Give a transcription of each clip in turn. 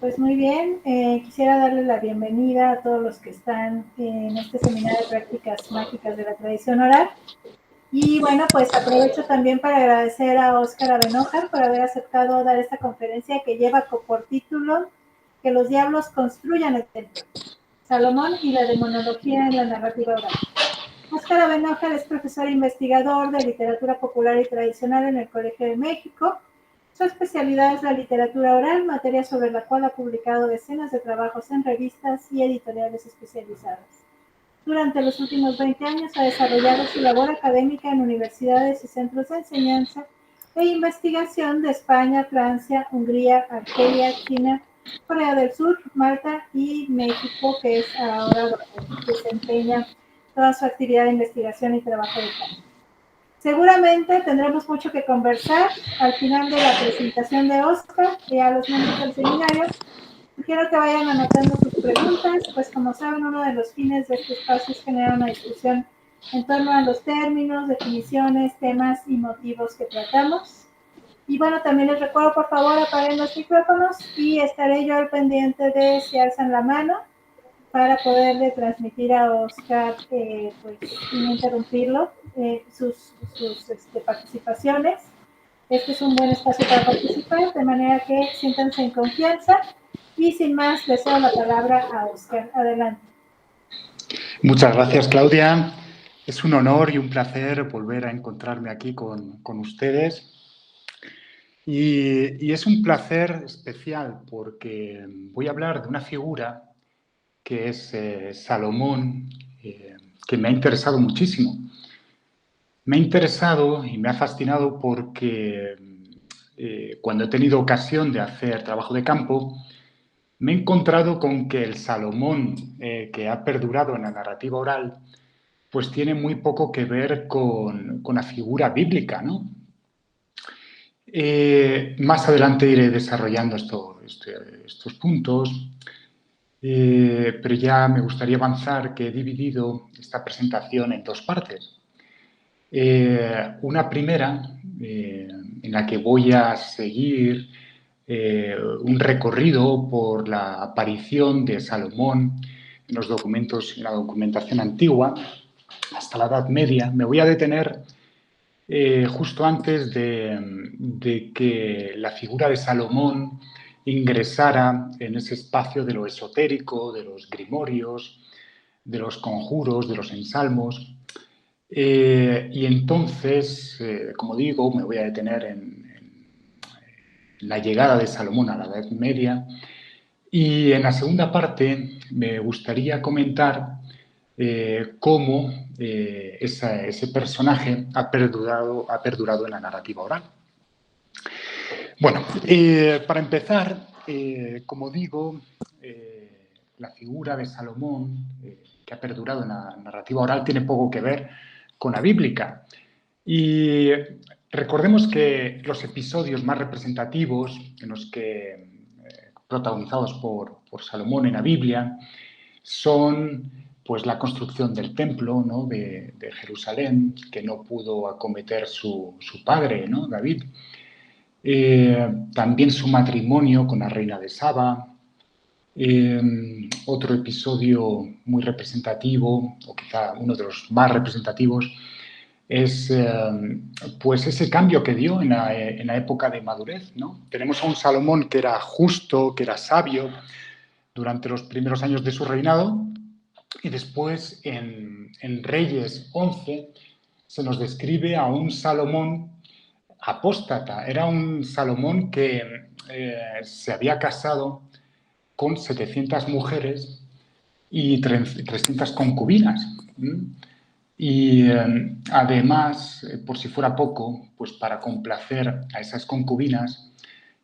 Pues muy bien, quisiera darle la bienvenida a todos los que están en este seminario de prácticas mágicas de la tradición oral. Y bueno, pues aprovecho también para agradecer a Óscar Abenojar por haber aceptado dar esta conferencia que lleva por título Que los diablos construyan el templo, Salomón y la demonología en la narrativa oral. Óscar Abenojar es profesor e investigador de literatura popular y tradicional en el Colegio de México. Su especialidad es la literatura oral, materia sobre la cual ha publicado decenas de trabajos en revistas y editoriales especializadas. Durante los últimos 20 años ha desarrollado su labor académica en universidades y centros de enseñanza e investigación de España, Francia, Hungría, Argelia, China, Corea del Sur, Malta y México, que es ahora donde desempeña toda su actividad de investigación y trabajo de campo. Seguramente tendremos mucho que conversar al final de la presentación de Óscar y a los miembros del seminario. Quiero que vayan anotando sus preguntas, pues como saben, uno de los fines de este espacio es generar una discusión en torno a los términos, definiciones, temas y motivos que tratamos. Y bueno, también les recuerdo, por favor, apaguen los micrófonos y estaré yo al pendiente de si alzan la mano para poderle transmitir a Óscar, pues, sin interrumpirlo, sus participaciones. Este es un buen espacio para participar, de manera que siéntanse en confianza. Y sin más, le cedo la palabra a Óscar. Adelante. Muchas gracias, Claudia. Es un honor y un placer volver a encontrarme aquí con ustedes. Y es un placer especial porque voy a hablar de una figura que es Salomón, que me ha interesado muchísimo. Me ha interesado y me ha fascinado porque cuando he tenido ocasión de hacer trabajo de campo, me he encontrado con que el Salomón que ha perdurado en la narrativa oral pues tiene muy poco que ver con la figura bíblica, ¿no? Más adelante iré desarrollando estos puntos, pero ya me gustaría avanzar que he dividido esta presentación en dos partes. Una primera, en la que voy a seguir un recorrido por la aparición de Salomón en los documentos, en la documentación antigua, hasta la Edad Media. Me voy a detener justo antes de que la figura de Salomón ingresara en ese espacio de lo esotérico, de los grimorios, de los conjuros, de los ensalmos. Y entonces, como digo, me voy a detener en la llegada de Salomón a la Edad Media. Y en la segunda parte me gustaría comentar cómo ese personaje ha perdurado en la narrativa oral. Bueno, para empezar, como digo, la figura de Salomón, que ha perdurado en la narrativa oral, tiene poco que ver con la bíblica. Y recordemos que los episodios más representativos en los que protagonizados por Salomón en la Biblia son pues la construcción del templo, ¿no?, de Jerusalén, que no pudo acometer su padre, ¿no?, David. También su matrimonio con la reina de Saba. Otro episodio muy representativo, o quizá uno de los más representativos, es pues ese cambio que dio en la época de madurez, ¿no? Tenemos a un Salomón que era justo, que era sabio durante los primeros años de su reinado, y después en Reyes 11 se nos describe a un Salomón apóstata. Era un Salomón que se había casado con 700 mujeres y 300 concubinas. Y además, por si fuera poco, pues para complacer a esas concubinas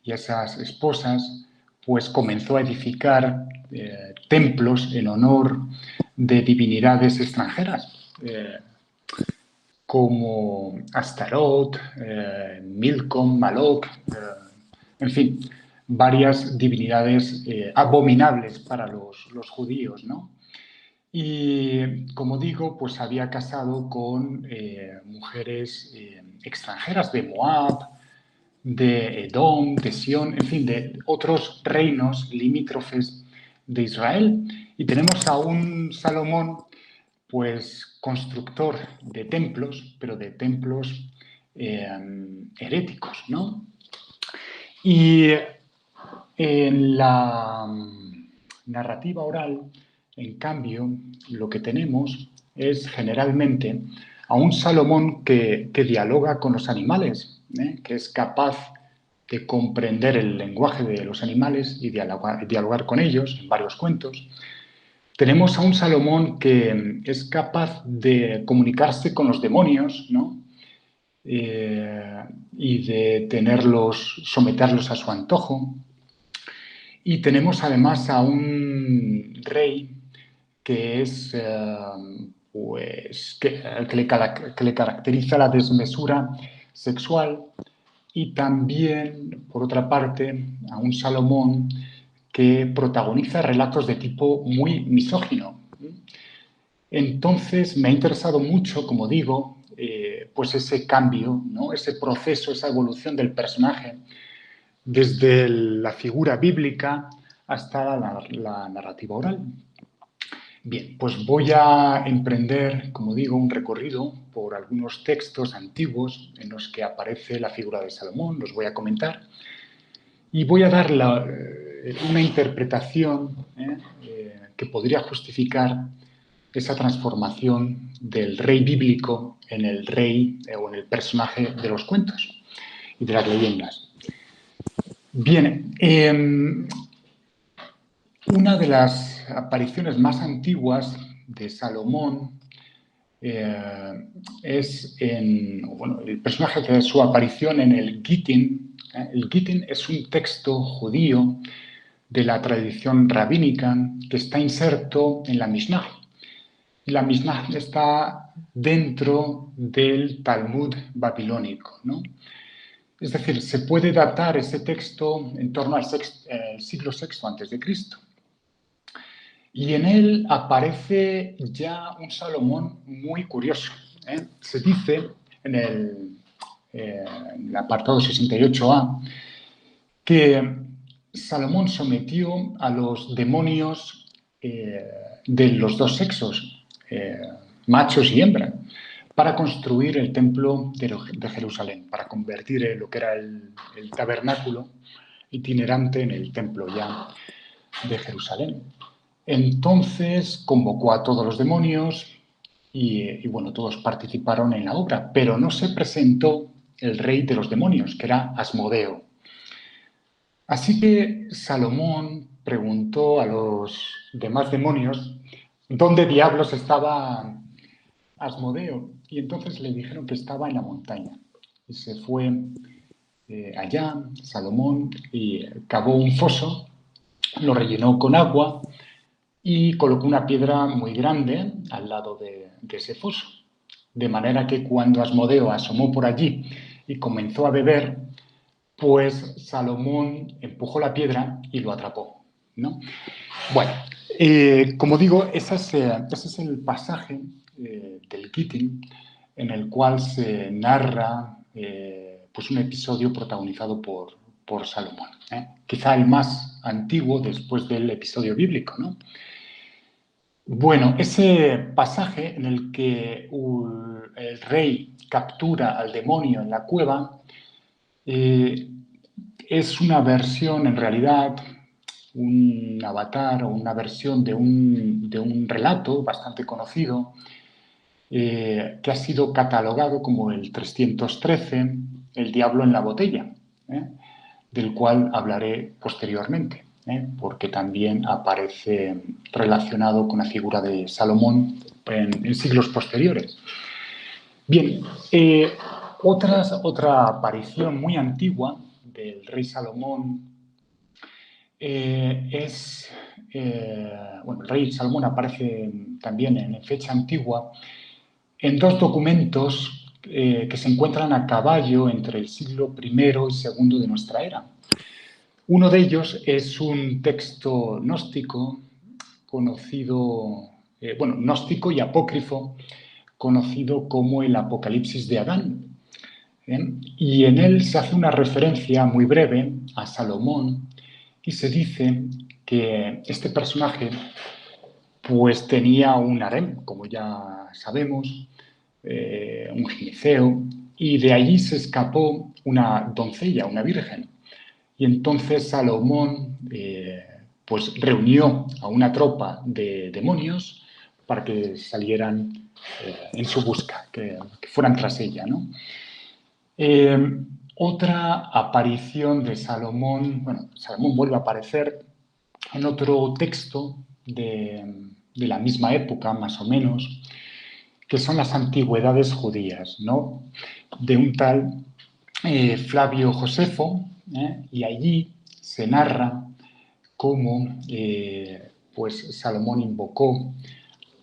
y a esas esposas, pues comenzó a edificar templos en honor de divinidades extranjeras, como Astarot, Milcom, Maloc, en fin, varias divinidades abominables para los judíos, ¿no? Y, como digo, pues había casado con mujeres extranjeras de Moab, de Edom, de Sión, en fin, de otros reinos limítrofes de Israel. Y tenemos a un Salomón, pues, constructor de templos, pero de templos heréticos, ¿no? Y en la narrativa oral, en cambio, lo que tenemos es generalmente a un Salomón que dialoga con los animales, que es capaz de comprender el lenguaje de los animales y dialogar con ellos en varios cuentos. Tenemos a un Salomón que es capaz de comunicarse con los demonios, ¿no? Y de someterlos a su antojo. Y tenemos además a un rey que es, pues, que le caracteriza la desmesura sexual, y también, por otra parte, a un Salomón que protagoniza relatos de tipo muy misógino. Entonces, me ha interesado mucho, como digo, pues ese cambio, ¿no? Ese proceso, esa evolución del personaje, desde la figura bíblica hasta la narrativa oral. Bien, pues voy a emprender, como digo, un recorrido por algunos textos antiguos en los que aparece la figura de Salomón, los voy a comentar, y voy a dar una interpretación que podría justificar esa transformación del rey bíblico en el rey o en el personaje de los cuentos y de las leyendas. Bien, una de las apariciones más antiguas de Salomón es el personaje de su aparición en el Gittin. El Gittin es un texto judío de la tradición rabínica que está inserto en la Mishnah. La Mishnah está dentro del Talmud babilónico, ¿no? Es decir, se puede datar ese texto en torno al siglo VI antes de Cristo. Y en él aparece ya un Salomón muy curioso. Se dice en el apartado 68a que Salomón sometió a los demonios de los dos sexos, machos y hembra, para construir el templo de Jerusalén, para convertir lo que era el tabernáculo itinerante en el templo ya de Jerusalén. Entonces convocó a todos los demonios y bueno, todos participaron en la obra, pero no se presentó el rey de los demonios, que era Asmodeo. Así que Salomón preguntó a los demás demonios dónde diablos estaba Asmodeo, y entonces le dijeron que estaba en la montaña. Y se fue allá, Salomón, y cavó un foso, lo rellenó con agua y colocó una piedra muy grande al lado de ese foso. De manera que cuando Asmodeo asomó por allí y comenzó a beber, pues Salomón empujó la piedra y lo atrapó, ¿no? Bueno, como digo, ese es el pasaje del Gittin en el cual se narra pues un episodio protagonizado por Salomón. Quizá el más antiguo después del episodio bíblico, ¿no? Bueno, ese pasaje en el que el rey captura al demonio en la cueva es una versión, en realidad, un avatar o una versión de un relato bastante conocido que ha sido catalogado como el 313, El diablo en la botella, del cual hablaré posteriormente, porque también aparece relacionado con la figura de Salomón en siglos posteriores. Bien, otra aparición muy antigua del rey Salomón el rey Salomón aparece también en fecha antigua en dos documentos que se encuentran a caballo entre el siglo I y II de nuestra era. Uno de ellos es un texto gnóstico conocido, gnóstico y apócrifo, conocido como el Apocalipsis de Adán. Y en él se hace una referencia muy breve a Salomón y se dice que este personaje pues tenía un harem, como ya sabemos, un gineceo, y de allí se escapó una doncella, una virgen. Y entonces Salomón pues reunió a una tropa de demonios para que salieran en su busca, que fueran tras ella, ¿no? Otra aparición de Salomón, bueno, Salomón vuelve a aparecer en otro texto de la misma época, más o menos, que son las antigüedades judías, ¿no? De un tal Flavio Josefo, y allí se narra cómo pues Salomón invocó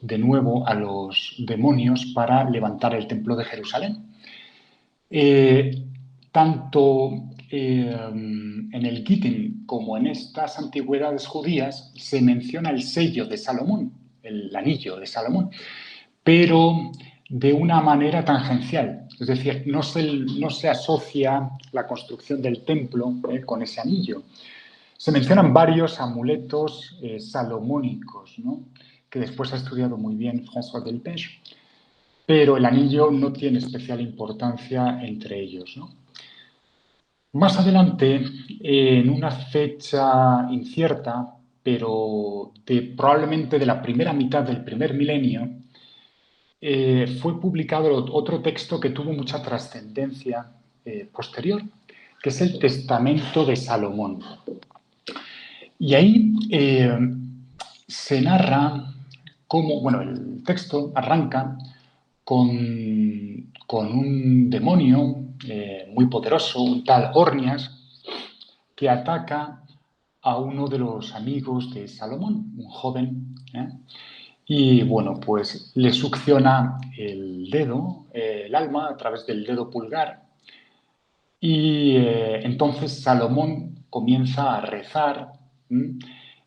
de nuevo a los demonios para levantar el templo de Jerusalén. Tanto en el Gittin como en estas antigüedades judías se menciona el sello de Salomón, el anillo de Salomón, pero de una manera tangencial. Es decir, no se asocia la construcción del templo con ese anillo. Se mencionan varios amuletos salomónicos, ¿no?, que después ha estudiado muy bien François Delpech, pero el anillo no tiene especial importancia entre ellos, ¿no? Más adelante, en una fecha incierta, pero probablemente de la primera mitad del primer milenio, fue publicado otro texto que tuvo mucha trascendencia posterior, que es el Testamento de Salomón. Y ahí se narra cómo, bueno, el texto arranca con un demonio muy poderoso, un tal Ornias, que ataca a uno de los amigos de Salomón, un joven, y bueno, pues le succiona el dedo, el alma, a través del dedo pulgar, y entonces Salomón comienza a rezar,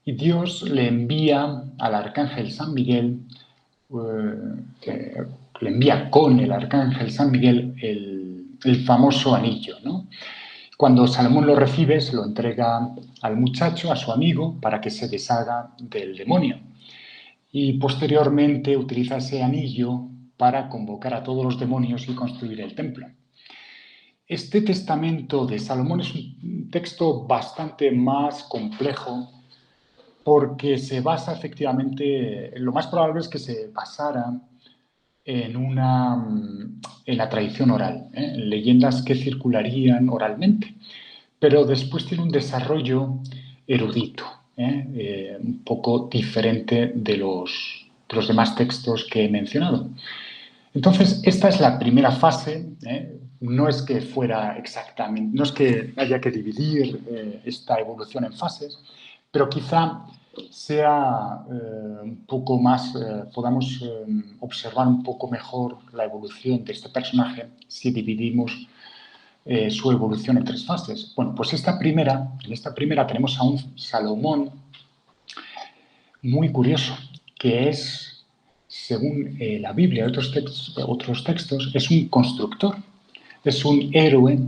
y Dios le envía al arcángel San Miguel, le envía con el arcángel San Miguel el famoso anillo, ¿no? Cuando Salomón lo recibe, se lo entrega al muchacho, a su amigo, para que se deshaga del demonio. Y posteriormente utiliza ese anillo para convocar a todos los demonios y construir el templo. Este testamento de Salomón es un texto bastante más complejo porque se basa efectivamente, lo más probable es que se basara en la tradición oral, en leyendas que circularían oralmente, pero después tiene un desarrollo erudito, un poco diferente de los demás textos que he mencionado. Entonces, esta es la primera fase. No es que fuera exactamente, no es que haya que dividir esta evolución en fases, pero quizá sea un poco más, podamos observar un poco mejor la evolución de este personaje si dividimos su evolución en tres fases. Bueno, pues en esta primera tenemos a un Salomón muy curioso, que es, según la Biblia y otros textos, es un constructor, es un héroe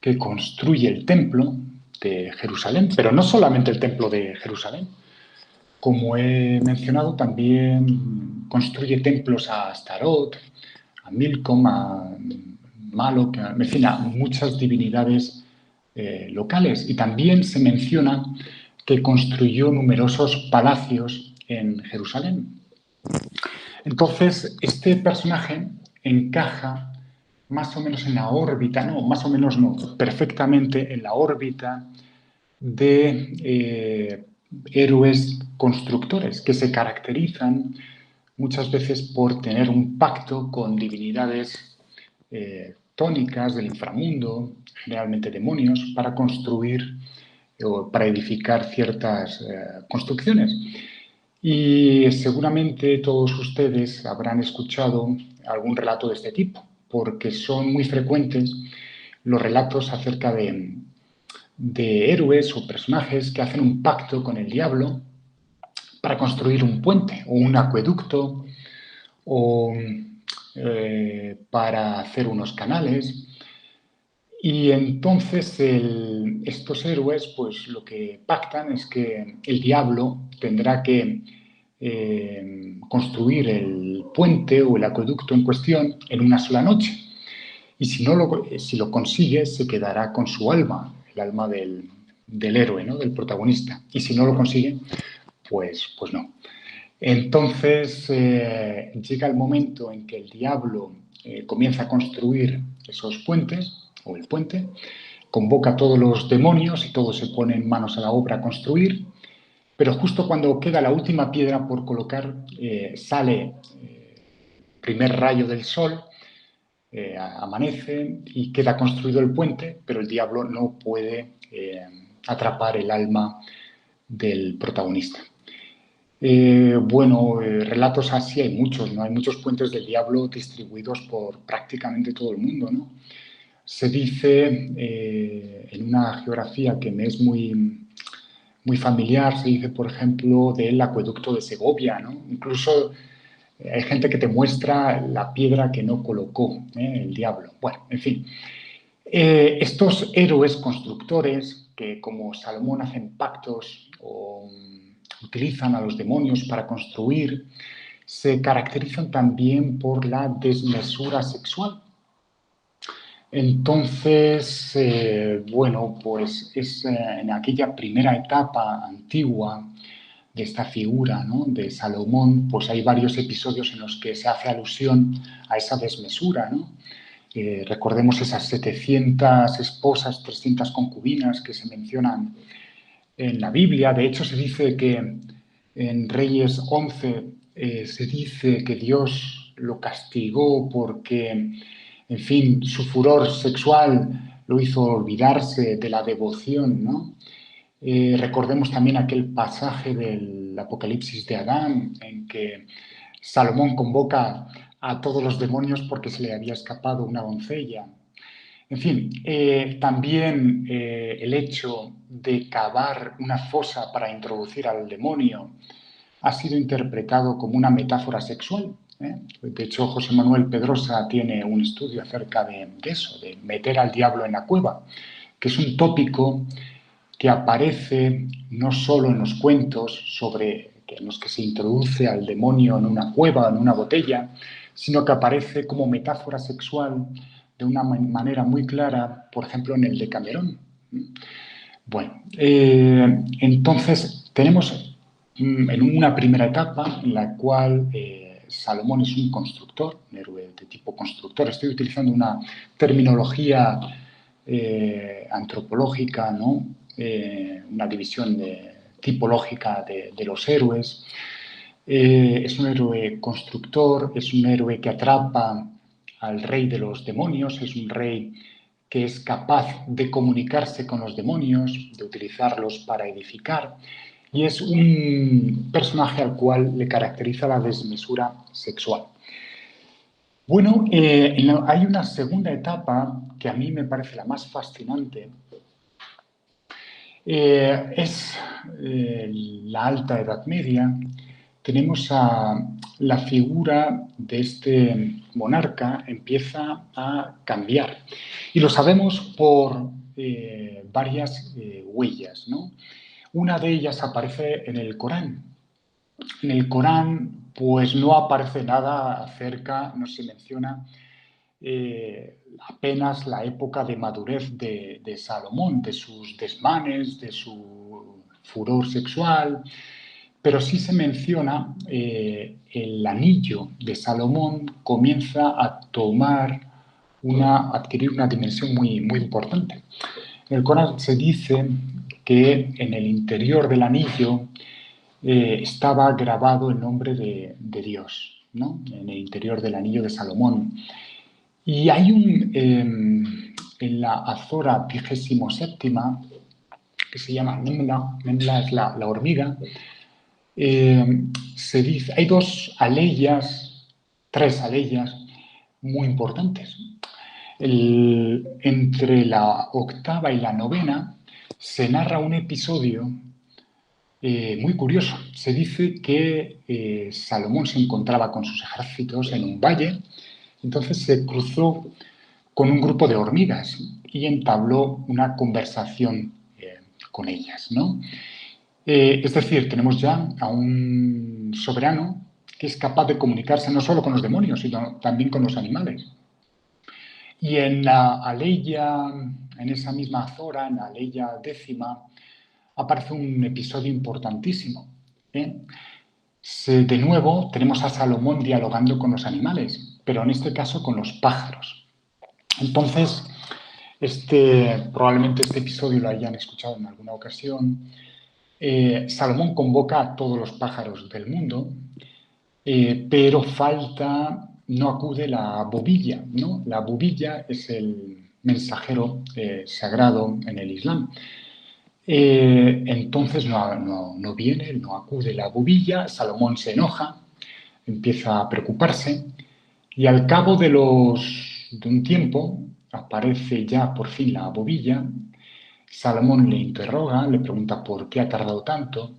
que construye el templo de Jerusalén, pero no solamente el templo de Jerusalén. Como he mencionado, también construye templos a Astarot, a Milcom, a Maloc, en fin, a muchas divinidades locales. Y también se menciona que construyó numerosos palacios en Jerusalén. Entonces, este personaje encaja más o menos en la órbita, no, más o menos no, perfectamente en la órbita de héroes constructores que se caracterizan muchas veces por tener un pacto con divinidades tónicas del inframundo, generalmente demonios, para construir o para edificar ciertas construcciones. Y seguramente todos ustedes habrán escuchado algún relato de este tipo, porque son muy frecuentes los relatos acerca de héroes o personajes que hacen un pacto con el diablo para construir un puente o un acueducto o para hacer unos canales. Y entonces estos héroes, pues lo que pactan es que el diablo tendrá que construir el puente o el acueducto en cuestión en una sola noche. Y si lo consigue, se quedará con su alma, el alma del héroe, ¿no? Del protagonista. Y si no lo consigue, pues no. Entonces llega el momento en que el diablo comienza a construir esos puentes, o el puente, convoca a todos los demonios y todos se ponen manos a la obra a construir, pero justo cuando queda la última piedra por colocar, sale el primer rayo del sol, amanece y queda construido el puente, pero el diablo no puede atrapar el alma del protagonista. Relatos así hay muchos, ¿no? Hay muchos puentes del diablo distribuidos por prácticamente todo el mundo, ¿no? Se dice en una geografía que me es muy familiar, se dice, por ejemplo, del acueducto de Segovia, ¿no? Incluso hay gente que te muestra la piedra que no colocó el diablo. Bueno, en fin. Estos héroes constructores que, como Salomón, hacen pactos o utilizan a los demonios para construir, se caracterizan también por la desmesura sexual. Entonces, pues es en aquella primera etapa antigua de esta figura, ¿no?, de Salomón, pues hay varios episodios en los que se hace alusión a esa desmesura, ¿no? Recordemos esas 700 esposas, 300 concubinas que se mencionan en la Biblia. De hecho, se dice que en Reyes 11 se dice que Dios lo castigó porque, en fin, su furor sexual lo hizo olvidarse de la devoción, ¿no? Recordemos también aquel pasaje del Apocalipsis de Adán en que Salomón convoca a todos los demonios porque se le había escapado una doncella. En fin, también el hecho de cavar una fosa para introducir al demonio ha sido interpretado como una metáfora sexual. De hecho, José Manuel Pedrosa tiene un estudio acerca de eso, de meter al diablo en la cueva, que es un tópico que aparece no solo en los cuentos en los que se introduce al demonio en una cueva o en una botella, sino que aparece como metáfora sexual de una manera muy clara, por ejemplo, en el Decamerón. Bueno, entonces tenemos en una primera etapa en la cual Salomón es un constructor, un héroe de tipo constructor. Estoy utilizando una terminología antropológica, ¿no? Una división tipológica de los héroes. Es un héroe constructor, es un héroe que atrapa al rey de los demonios, es un rey que es capaz de comunicarse con los demonios, de utilizarlos para edificar, y es un personaje al cual le caracteriza la desmesura sexual. Bueno, hay una segunda etapa que a mí me parece la más fascinante. Es la Alta Edad Media. Tenemos la figura de este monarca empieza a cambiar. Y lo sabemos por varias huellas, ¿no? Una de ellas aparece en el Corán. En el Corán, pues no aparece nada acerca, no se menciona apenas la época de madurez de Salomón, de sus desmanes, de su furor sexual, pero sí se menciona el anillo de Salomón comienza a adquirir una dimensión muy, muy importante. En el Corán se dice que en el interior del anillo estaba grabado el nombre de Dios, ¿no?, en el interior del anillo de Salomón. Y hay en la Azora 27, que se llama Nemla, Nemla es la hormiga, se dice, hay tres aleyas muy importantes. Entre la octava y la novena se narra un episodio muy curioso. Se dice que Salomón se encontraba con sus ejércitos en un valle, entonces se cruzó con un grupo de hormigas y entabló una conversación con ellas, ¿no? Es decir, tenemos ya a un soberano que es capaz de comunicarse no solo con los demonios, sino también con los animales. Y en la Aleya, en esa misma Azora, en la Aleya 10, aparece un episodio importantísimo. De nuevo, tenemos a Salomón dialogando con los animales, pero en este caso con los pájaros. Entonces, probablemente este episodio lo hayan escuchado en alguna ocasión. Salomón convoca a todos los pájaros del mundo, pero no acude la bubilla, ¿no? La bubilla es el mensajero sagrado en el Islam. Entonces no viene, no acude la bubilla, Salomón se enoja, empieza a preocuparse y al cabo de un tiempo aparece ya por fin la bubilla. Salomón le interroga, le pregunta por qué ha tardado tanto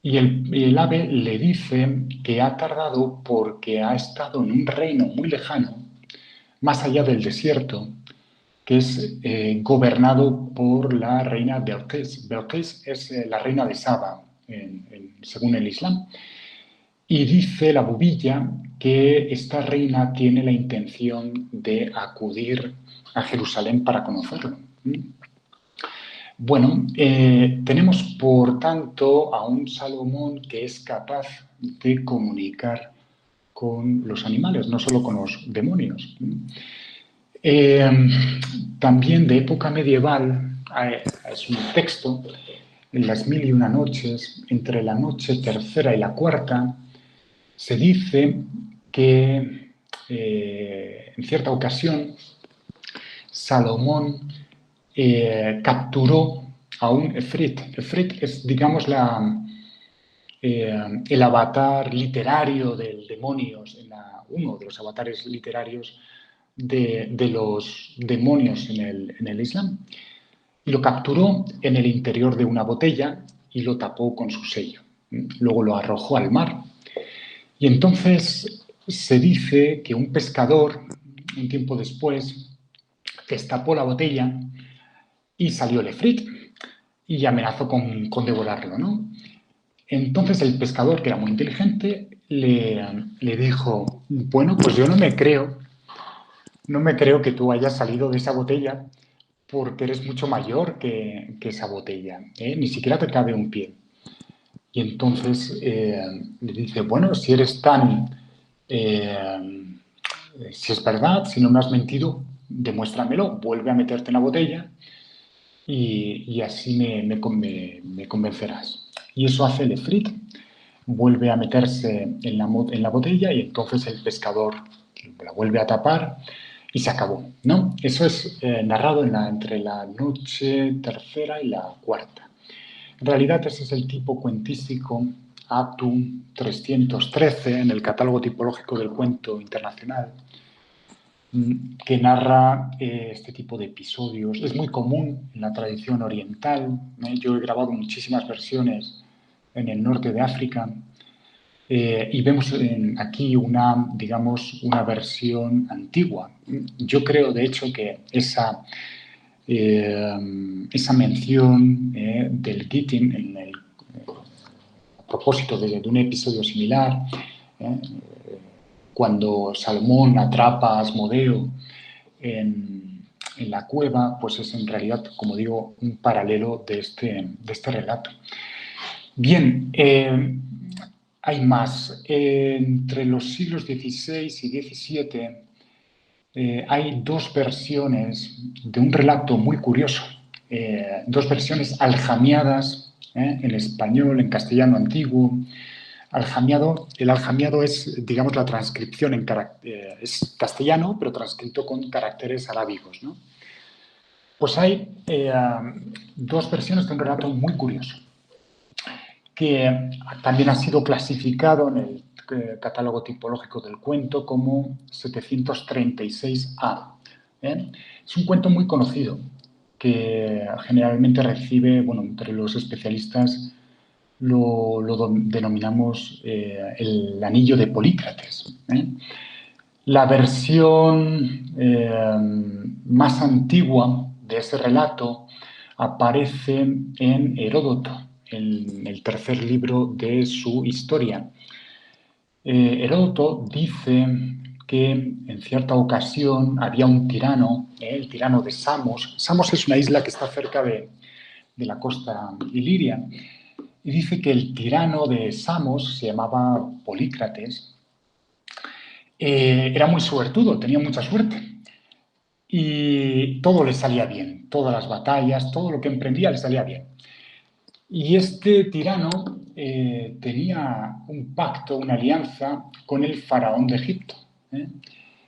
y el ave le dice que ha tardado porque ha estado en un reino muy lejano, más allá del desierto, que es gobernado por la reina Belqis. Belqis es la reina de Saba, según el Islam. Y dice la bubilla que esta reina tiene la intención de acudir a Jerusalén para conocerlo. Bueno, tenemos por tanto a un Salomón que es capaz de comunicar con los animales, no solo con los demonios. También de época medieval es un texto, en las 1001 noches, entre la noche tercera y la cuarta, se dice que en cierta ocasión Salomón capturó a un efrit. Efrit es, digamos, el avatar literario del demonio, uno de los avatares literarios de los demonios en el Islam. Y lo capturó en el interior de una botella y lo tapó con su sello. Luego lo arrojó al mar. Y entonces se dice que un pescador, un tiempo después, destapó la botella y salió el efrit y amenazó con devorarlo, ¿no? Entonces el pescador, que era muy inteligente, le dijo, bueno, pues yo no me creo que tú hayas salido de esa botella porque eres mucho mayor que esa botella, ¿eh? Ni siquiera te cabe un pie. Y entonces le dice, bueno, si eres si es verdad, si no me has mentido, demuéstramelo, vuelve a meterte en la botella y así me convencerás. Y eso hace el efrit, vuelve a meterse en la botella y entonces el pescador la vuelve a tapar y se acabó, ¿no? Eso es narrado entre la noche tercera y la cuarta. En realidad ese es el tipo cuentístico ATU 313 en el catálogo tipológico del cuento internacional, que narra este tipo de episodios. Es muy común en la tradición oriental. Yo he grabado muchísimas versiones en el norte de África y vemos aquí digamos, una versión antigua. Yo creo, de hecho, que esa mención del Gittin a propósito de un episodio similar, cuando Salomón atrapa a Asmodeo en la cueva, pues es en realidad, como digo, un paralelo de este relato. Bien, hay más. Entre los siglos XVI y XVII hay dos versiones de un relato muy curioso, dos versiones aljamiadas en español, en castellano antiguo. El aljamiado es, digamos, la transcripción es castellano, pero transcrito con caracteres arábigos, ¿no? Pues hay dos versiones de un relato muy curioso, que también ha sido clasificado en el catálogo tipológico del cuento como 736A. Es un cuento muy conocido que generalmente recibe, bueno, entre los especialistas lo denominamos el anillo de Polícrates. La versión más antigua de ese relato aparece en Heródoto, en el tercer libro de su historia. Heródoto dice que en cierta ocasión había un tirano, el tirano de Samos. Samos es una isla que está cerca de la costa iliria. Y dice que el tirano de Samos se llamaba Polícrates. Era muy suertudo, tenía mucha suerte. Y todo le salía bien, todas las batallas, todo lo que emprendía le salía bien. Y este tirano tenía un pacto, una alianza con el faraón de Egipto,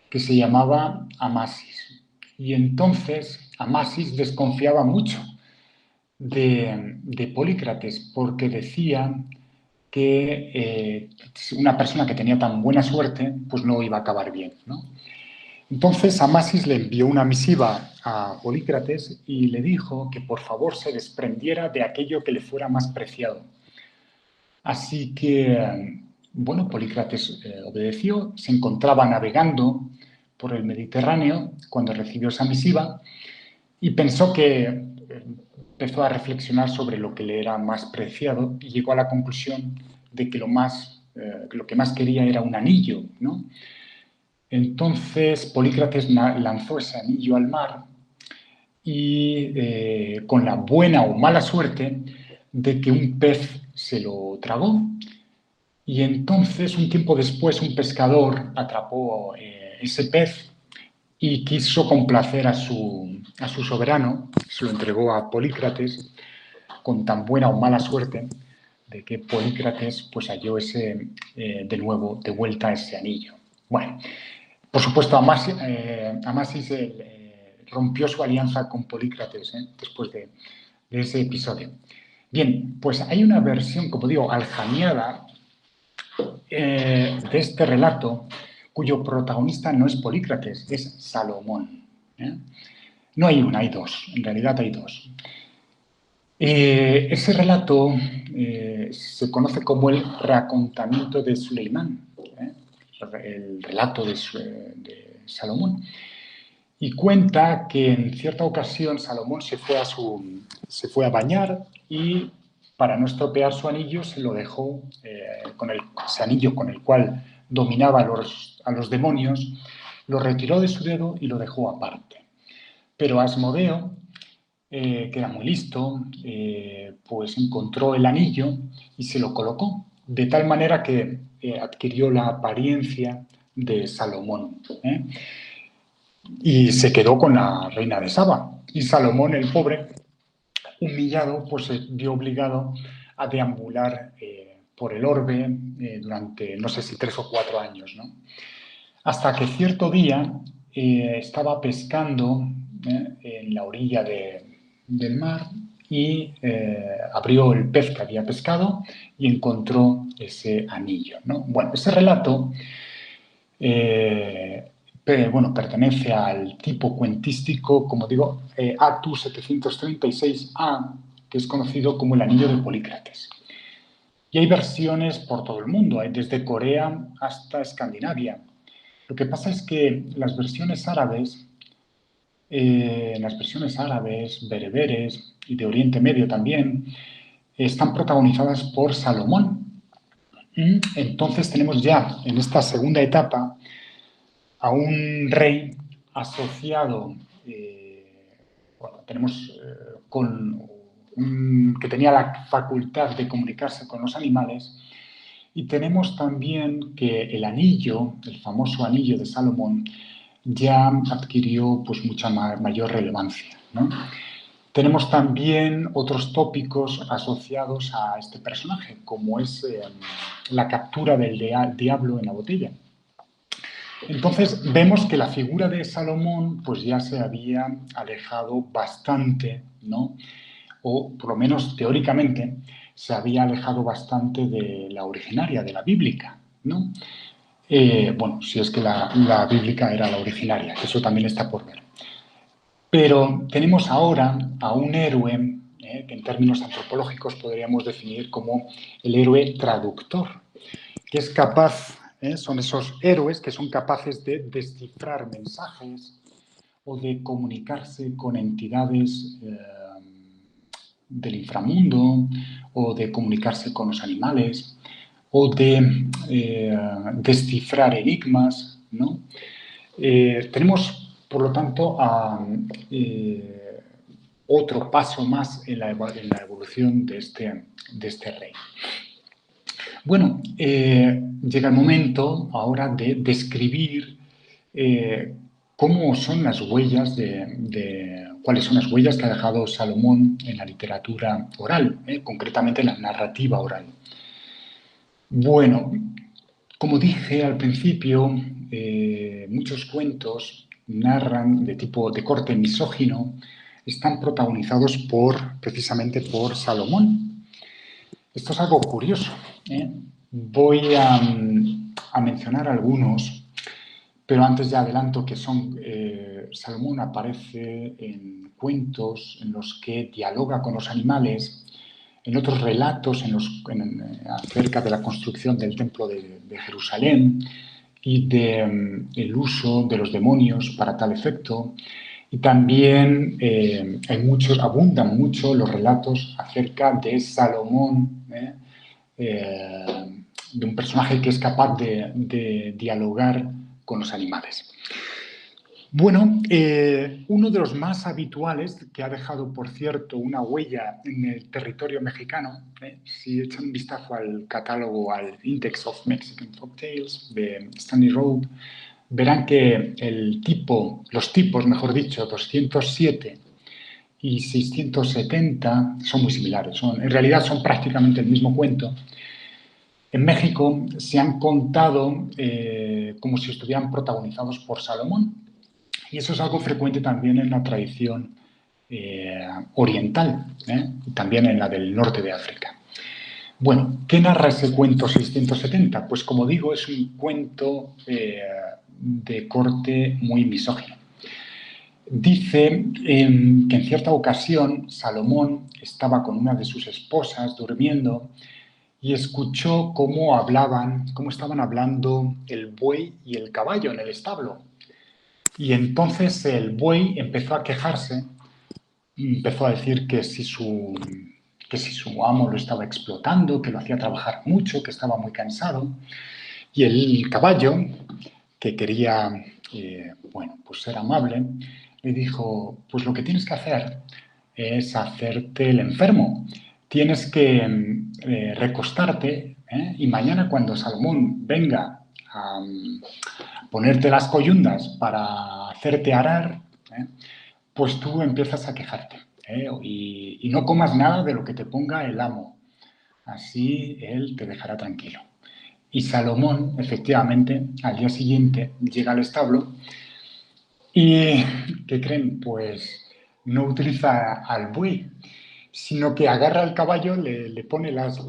que se llamaba Amasis. Y entonces Amasis desconfiaba mucho de Polícrates porque decía que una persona que tenía tan buena suerte pues no iba a acabar bien, ¿no? Entonces Amasis le envió una misiva a Polícrates y le dijo que por favor se desprendiera de aquello que le fuera más preciado. Así que, bueno, Polícrates obedeció, se encontraba navegando por el Mediterráneo cuando recibió esa misiva y pensó que empezó a reflexionar sobre lo que le era más preciado y llegó a la conclusión de que lo que más quería era un anillo, ¿no? Entonces Polícrates lanzó ese anillo al mar y con la buena o mala suerte de que un pez se lo tragó. Y entonces, un tiempo después, un pescador atrapó ese pez y quiso complacer a su soberano, se lo entregó a Polícrates con tan buena o mala suerte de que Polícrates pues halló de nuevo, de vuelta ese anillo. Bueno, por supuesto, Amasis rompió su alianza con Polícrates después de ese episodio. Bien, pues hay una versión, como digo, aljamiada de este relato cuyo protagonista no es Polícrates, es Salomón. No hay una, hay dos, en realidad hay dos. Ese relato se conoce como el racontamiento de Suleimán, el relato de Salomón, y cuenta que en cierta ocasión Salomón se fue a bañar y para no estropear su anillo se lo dejó, ese anillo con el cual dominaba a los demonios, lo retiró de su dedo y lo dejó aparte. Pero Asmodeo, que era muy listo, pues encontró el anillo y se lo colocó, de tal manera que adquirió la apariencia de Salomón. Y se quedó con la reina de Saba. Y Salomón, el pobre, humillado, pues se vio obligado a deambular por el orbe durante, no sé si 3 o 4 años, ¿no? Hasta que cierto día estaba pescando en la orilla del mar y abrió el pez que había pescado y encontró ese anillo, ¿no? Bueno, ese relato pertenece al tipo cuentístico, como digo, Atu 736A, que es conocido como el anillo de Polícrates. Y hay versiones por todo el mundo, hay desde Corea hasta Escandinavia. Lo que pasa es que las versiones árabes, bereberes y de Oriente Medio también, están protagonizadas por Salomón. Entonces tenemos ya en esta segunda etapa a un rey asociado, tenemos que tenía la facultad de comunicarse con los animales, y tenemos también que el anillo, el famoso anillo de Salomón, ya adquirió pues mucha mayor relevancia, ¿no? Tenemos también otros tópicos asociados a este personaje, como es la captura del diablo en la botella. Entonces vemos que la figura de Salomón pues ya se había alejado bastante, ¿no? O por lo menos teóricamente se había alejado bastante de la originaria, de la bíblica, ¿no? Bueno, si es que la bíblica era la originaria, eso también está por ver. Pero tenemos ahora a un héroe que en términos antropológicos podríamos definir como el héroe traductor, que es capaz Son esos héroes que son capaces de descifrar mensajes o de comunicarse con entidades del inframundo, o de comunicarse con los animales, o de descifrar enigmas, ¿no? Tenemos, por lo tanto, otro paso más en la evolución de este rey. Bueno, llega el momento ahora de describir cómo son las huellas cuáles son las huellas que ha dejado Salomón en la literatura oral, concretamente en la narrativa oral. Bueno, como dije al principio, muchos cuentos narran de corte misógino, están protagonizados precisamente por Salomón. Esto es algo curioso. Voy a mencionar algunos, pero antes ya adelanto que Salomón aparece en cuentos en los que dialoga con los animales, en otros relatos acerca de la construcción del templo de Jerusalén y del uso de los demonios para tal efecto. Y también abundan mucho los relatos acerca de Salomón, de un personaje que es capaz de dialogar con los animales. Bueno, uno de los más habituales, que ha dejado, por cierto, una huella en el territorio mexicano, si echan un vistazo al catálogo, al Index of Mexican Folktales de Stanley Road, verán que los tipos, mejor dicho, 207 y 670 son muy similares. En realidad son prácticamente el mismo cuento. En México se han contado como si estuvieran protagonizados por Salomón. Y eso es algo frecuente también en la tradición oriental, también en la del norte de África. Bueno, ¿qué narra ese cuento 670? Pues como digo, es un cuento de corte muy misógino. Dice que en cierta ocasión Salomón estaba con una de sus esposas durmiendo y escuchó cómo estaban hablando el buey y el caballo en el establo. Y entonces el buey empezó a quejarse, empezó a decir que si su amo lo estaba explotando, que lo hacía trabajar mucho, que estaba muy cansado. Y el caballo, que quería pues ser amable, le dijo, pues lo que tienes que hacer es hacerte el enfermo. Tienes que recostarte y mañana cuando Salomón venga a ponerte las coyundas para hacerte arar, pues tú empiezas a quejarte y no comas nada de lo que te ponga el amo. Así él te dejará tranquilo. Y Salomón, efectivamente, al día siguiente llega al establo y, ¿qué creen? Pues no utiliza al buey, sino que agarra al caballo, le pone las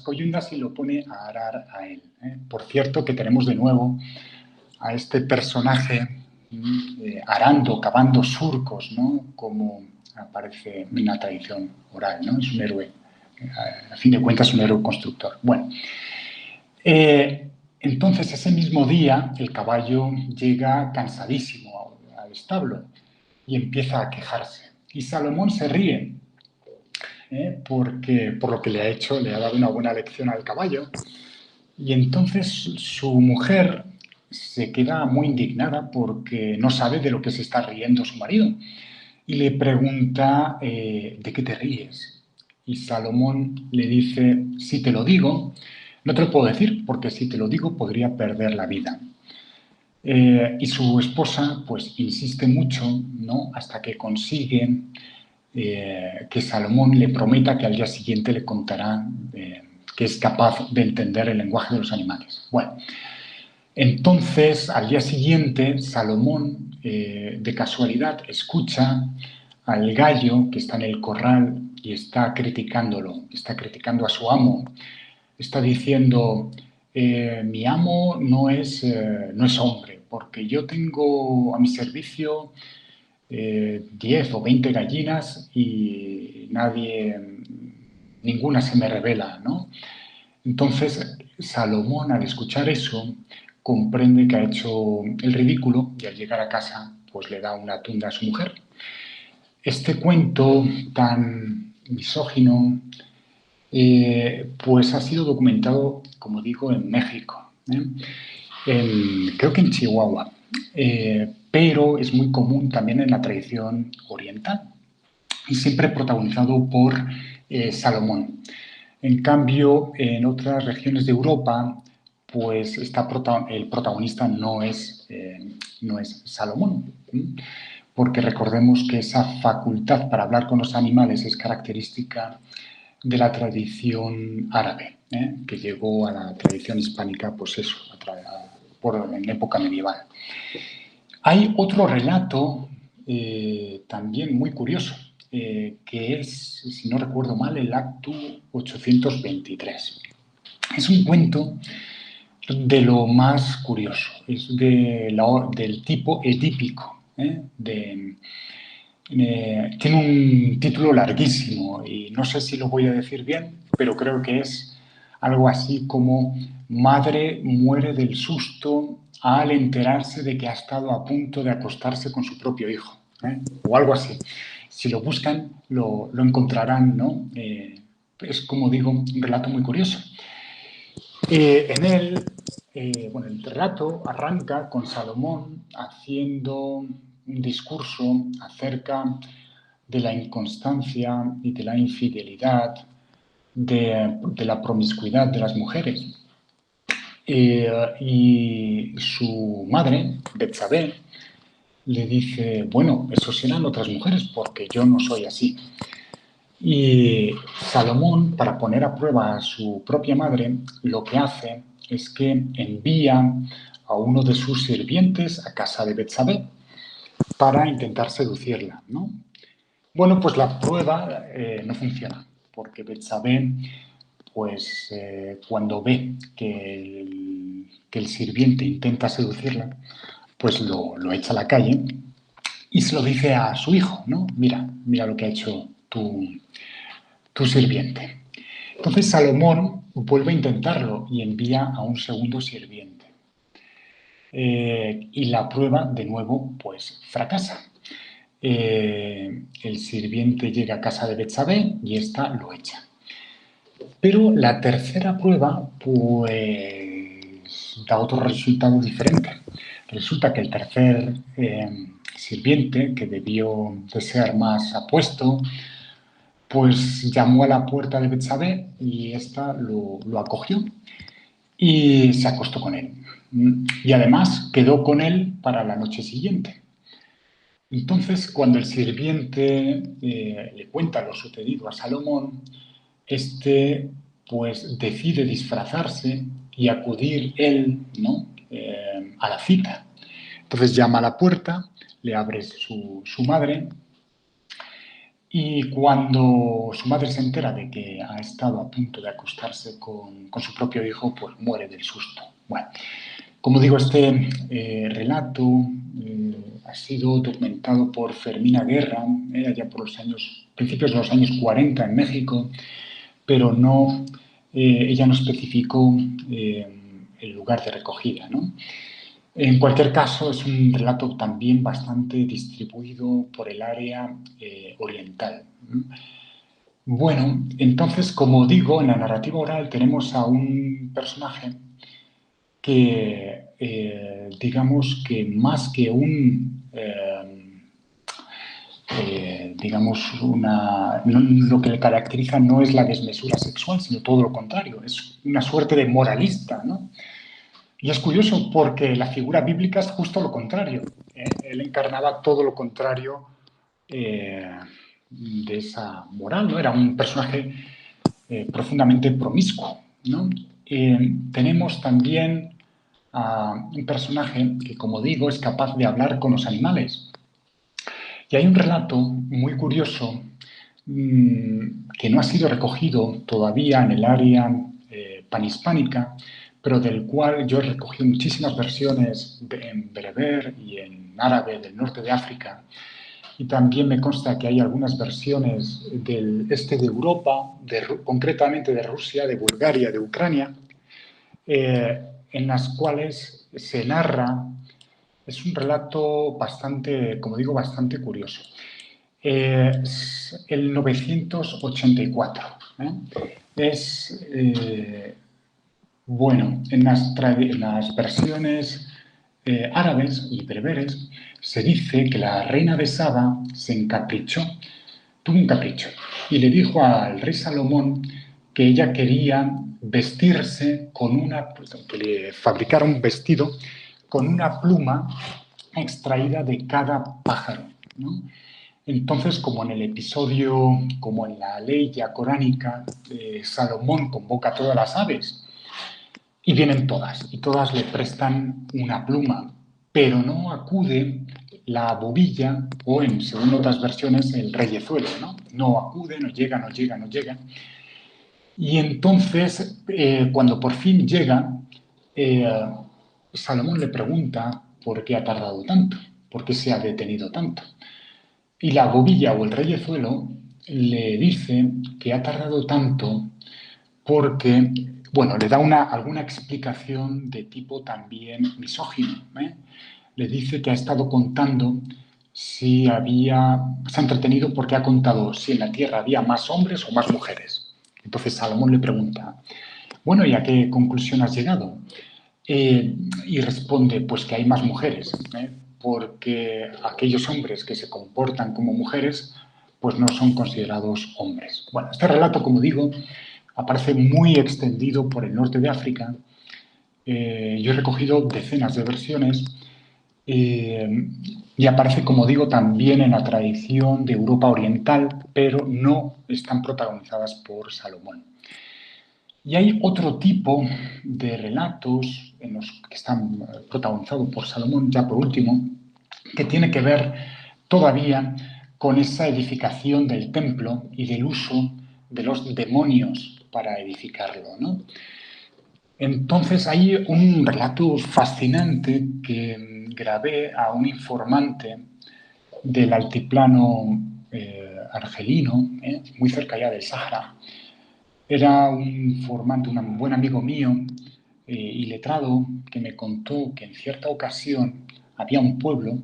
coyundas y lo pone a arar a él. Por cierto, que tenemos de nuevo a este personaje arando, cavando surcos, ¿no? Como aparece en la tradición oral, ¿no? Es un héroe, a fin de cuentas, un héroe constructor. Bueno, entonces ese mismo día el caballo llega cansadísimo al establo y empieza a quejarse. Y Salomón se ríe, porque por lo que le ha hecho, le ha dado una buena lección al caballo. Y entonces su mujer se queda muy indignada porque no sabe de lo que se está riendo su marido. Y le pregunta, ¿de qué te ríes? Y Salomón le dice, si te lo digo, no te lo puedo decir, porque si te lo digo podría perder la vida. Y su esposa, pues, insiste mucho, ¿no? Hasta que consigue que Salomón le prometa que al día siguiente le contará que es capaz de entender el lenguaje de los animales. Bueno, entonces, al día siguiente, Salomón, de casualidad, escucha al gallo que está en el corral y está criticándolo, está criticando a su amo, está diciendo, mi amo no es hombre, porque yo tengo a mi servicio 10 o 20 gallinas y ninguna se me revela, ¿no? Entonces, Salomón, al escuchar eso, comprende que ha hecho el ridículo y al llegar a casa, pues le da una tunda a su mujer. Este cuento tan misógino, pues ha sido documentado, como digo, en México, creo que en Chihuahua, pero es muy común también en la tradición oriental y siempre protagonizado por Salomón. En cambio, en otras regiones de Europa, pues el protagonista no es Salomón, porque recordemos que esa facultad para hablar con los animales es característica de la tradición árabe, que llegó a la tradición hispánica, pues eso, en época medieval. Hay otro relato también muy curioso, que es, si no recuerdo mal, el Acto 823. Es un cuento de lo más curioso, es del tipo edípico, tiene un título larguísimo y no sé si lo voy a decir bien, pero creo que es algo así como madre muere del susto al enterarse de que ha estado a punto de acostarse con su propio hijo, o algo así. Si lo buscan, lo encontrarán, ¿no? Es, como digo, un relato muy curioso. En él, bueno, el relato arranca con Salomón haciendo un discurso acerca de la inconstancia y de la infidelidad, de la promiscuidad de las mujeres. Y su madre, Betsabé, le dice, bueno, eso serán otras mujeres porque yo no soy así. Y Salomón, para poner a prueba a su propia madre, lo que hace es que envía a uno de sus sirvientes a casa de Betsabé para intentar seducirla, ¿no? Bueno, pues la prueba no funciona, porque Betsabé, pues cuando ve que el sirviente intenta seducirla, pues lo echa a la calle y se lo dice a su hijo, ¿no? Mira lo que ha hecho tu sirviente. Entonces Salomón vuelve a intentarlo y envía a un segundo sirviente. Y la prueba, de nuevo, pues fracasa. El sirviente llega a casa de Betsabé y ésta lo echa. Pero la tercera prueba, pues, da otro resultado diferente. Resulta que el tercer sirviente, que debió de ser más apuesto, pues llamó a la puerta de Betsabé y ésta lo acogió y se acostó con él. Y además quedó con él para la noche siguiente. Entonces, cuando el sirviente le cuenta lo sucedido a Salomón, este pues decide disfrazarse y acudir él, ¿no? A la cita. Entonces llama a la puerta, le abre su madre y cuando su madre se entera de que ha estado a punto de acostarse con su propio hijo, pues muere del susto. Bueno, como digo, este relato ha sido documentado por Fermina Guerra, allá por principios de los años 40 en México, pero ella no especificó el lugar de recogida, ¿no? En cualquier caso, es un relato también bastante distribuido por el área oriental. Bueno, entonces, como digo, en la narrativa oral tenemos a un personaje que, digamos que más que lo que le caracteriza no es la desmesura sexual, sino todo lo contrario, es una suerte de moralista, ¿no? Y es curioso porque la figura bíblica es justo lo contrario. Él encarnaba todo lo contrario de esa moral, ¿no? Era un personaje profundamente promiscuo, ¿no? Tenemos también a un personaje que, como digo, es capaz de hablar con los animales. Y hay un relato muy curioso que no ha sido recogido todavía en el área panhispánica, pero del cual yo he recogido muchísimas versiones en bereber y en árabe del norte de África, y también me consta que hay algunas versiones del este de Europa, concretamente de Rusia, de Bulgaria, de Ucrania, en las cuales se narra, es un relato bastante, como digo, bastante curioso. Es el 984. Es, bueno, en las versiones árabes y berberes se dice que la reina de Saba se encaprichó, tuvo un capricho, y le dijo al rey Salomón que ella quería vestirse con que le fabricara un vestido con una pluma extraída de cada pájaro, ¿no? Entonces, como en el episodio, como en la ley ya coránica, Salomón convoca a todas las aves y vienen todas, y todas le prestan una pluma, pero no acude la bobilla o, según otras versiones, el reyezuelo, ¿no? No acude, no llega, no llega, no llega. Y entonces, cuando por fin llega, eh, Salomón le pregunta por qué ha tardado tanto, por qué se ha detenido tanto. Y la bobilla o el reyezuelo le dice que ha tardado tanto porque, bueno, le da alguna explicación de tipo también misógino, ¿eh? Le dice que ha estado contando se ha entretenido porque ha contado si en la tierra había más hombres o más mujeres. Entonces Salomón le pregunta, bueno, ¿y a qué conclusión has llegado? Y responde, pues que hay más mujeres, porque aquellos hombres que se comportan como mujeres, pues no son considerados hombres. Bueno, este relato, como digo, aparece muy extendido por el norte de África. Yo he recogido decenas de versiones y aparece, como digo, también en la tradición de Europa Oriental, pero no están protagonizadas por Salomón. Y hay otro tipo de relatos en los que están protagonizados por Salomón, ya por último, que tiene que ver todavía con esa edificación del templo y del uso de los demonios para edificarlo, ¿no? Entonces hay un relato fascinante que grabé a un informante del altiplano argelino, muy cerca ya del Sahara. Era un informante, un buen amigo mío y letrado que me contó que en cierta ocasión había un pueblo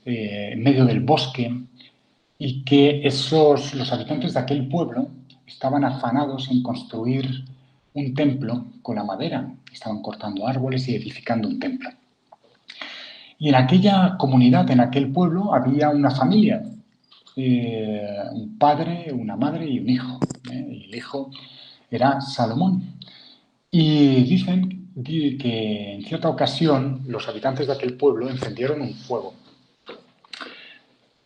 en medio del bosque y que los habitantes de aquel pueblo estaban afanados en construir un templo con la madera. Estaban cortando árboles y edificando un templo. Y en aquella comunidad, en aquel pueblo, había una familia, un padre, una madre y un hijo. Y el hijo era Salomón. Y dicen que en cierta ocasión los habitantes de aquel pueblo encendieron un fuego.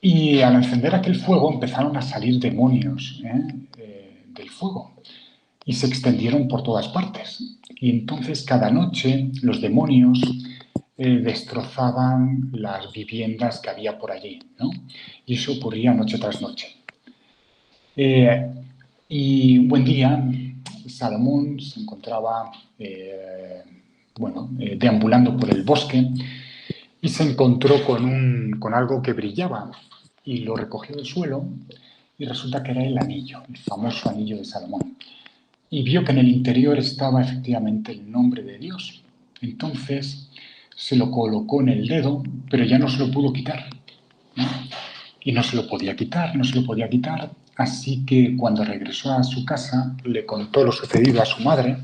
Y al encender aquel fuego empezaron a salir demonios del fuego y se extendieron por todas partes. Y entonces cada noche los demonios destrozaban las viviendas que había por allí, ¿no? Y eso ocurría noche tras noche. Y un buen día Salomón se encontraba deambulando por el bosque y se encontró con algo que brillaba y lo recogió del suelo y resulta que era el anillo, el famoso anillo de Salomón. Y vio que en el interior estaba efectivamente el nombre de Dios. Entonces se lo colocó en el dedo, pero ya no se lo pudo quitar, ¿no? Y no se lo podía quitar, no se lo podía quitar. Así que cuando regresó a su casa le contó lo sucedido a su madre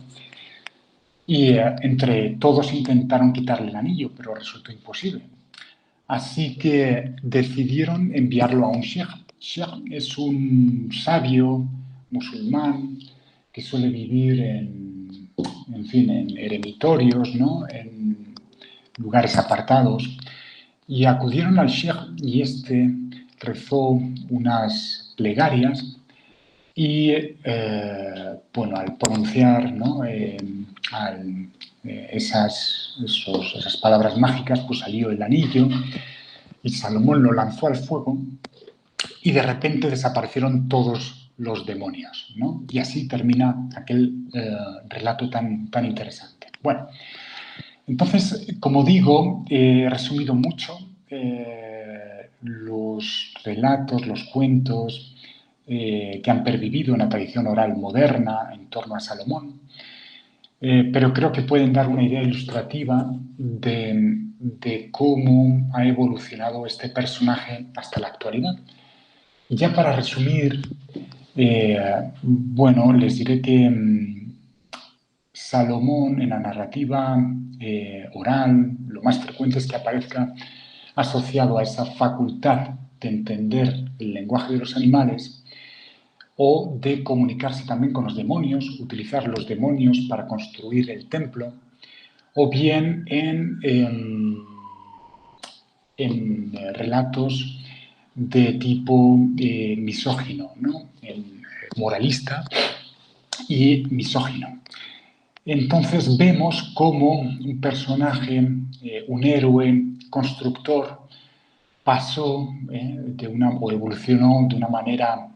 y entre todos intentaron quitarle el anillo, pero resultó imposible. Así que decidieron enviarlo a un sheikh. Sheikh es un sabio musulmán que suele vivir en eremitorios, ¿no? En lugares apartados. Y acudieron al sheikh y este rezó unas plegarias y, al pronunciar, ¿no? Esas palabras mágicas, pues salió el anillo y Salomón lo lanzó al fuego y de repente desaparecieron todos los demonios, ¿no? Y así termina aquel relato tan interesante. Bueno, entonces, como digo, he resumido mucho los relatos, los cuentos que han pervivido en la tradición oral moderna en torno a Salomón, pero creo que pueden dar una idea ilustrativa de cómo ha evolucionado este personaje hasta la actualidad. Y ya para resumir, bueno, les diré que Salomón en la narrativa oral, lo más frecuente es que aparezca asociado a esa facultad de entender el lenguaje de los animales o de comunicarse también con los demonios, utilizar los demonios para construir el templo, o bien en relatos de tipo misógino, ¿no? Moralista y misógino. Entonces vemos cómo un personaje, un héroe constructor, pasó o evolucionó de una manera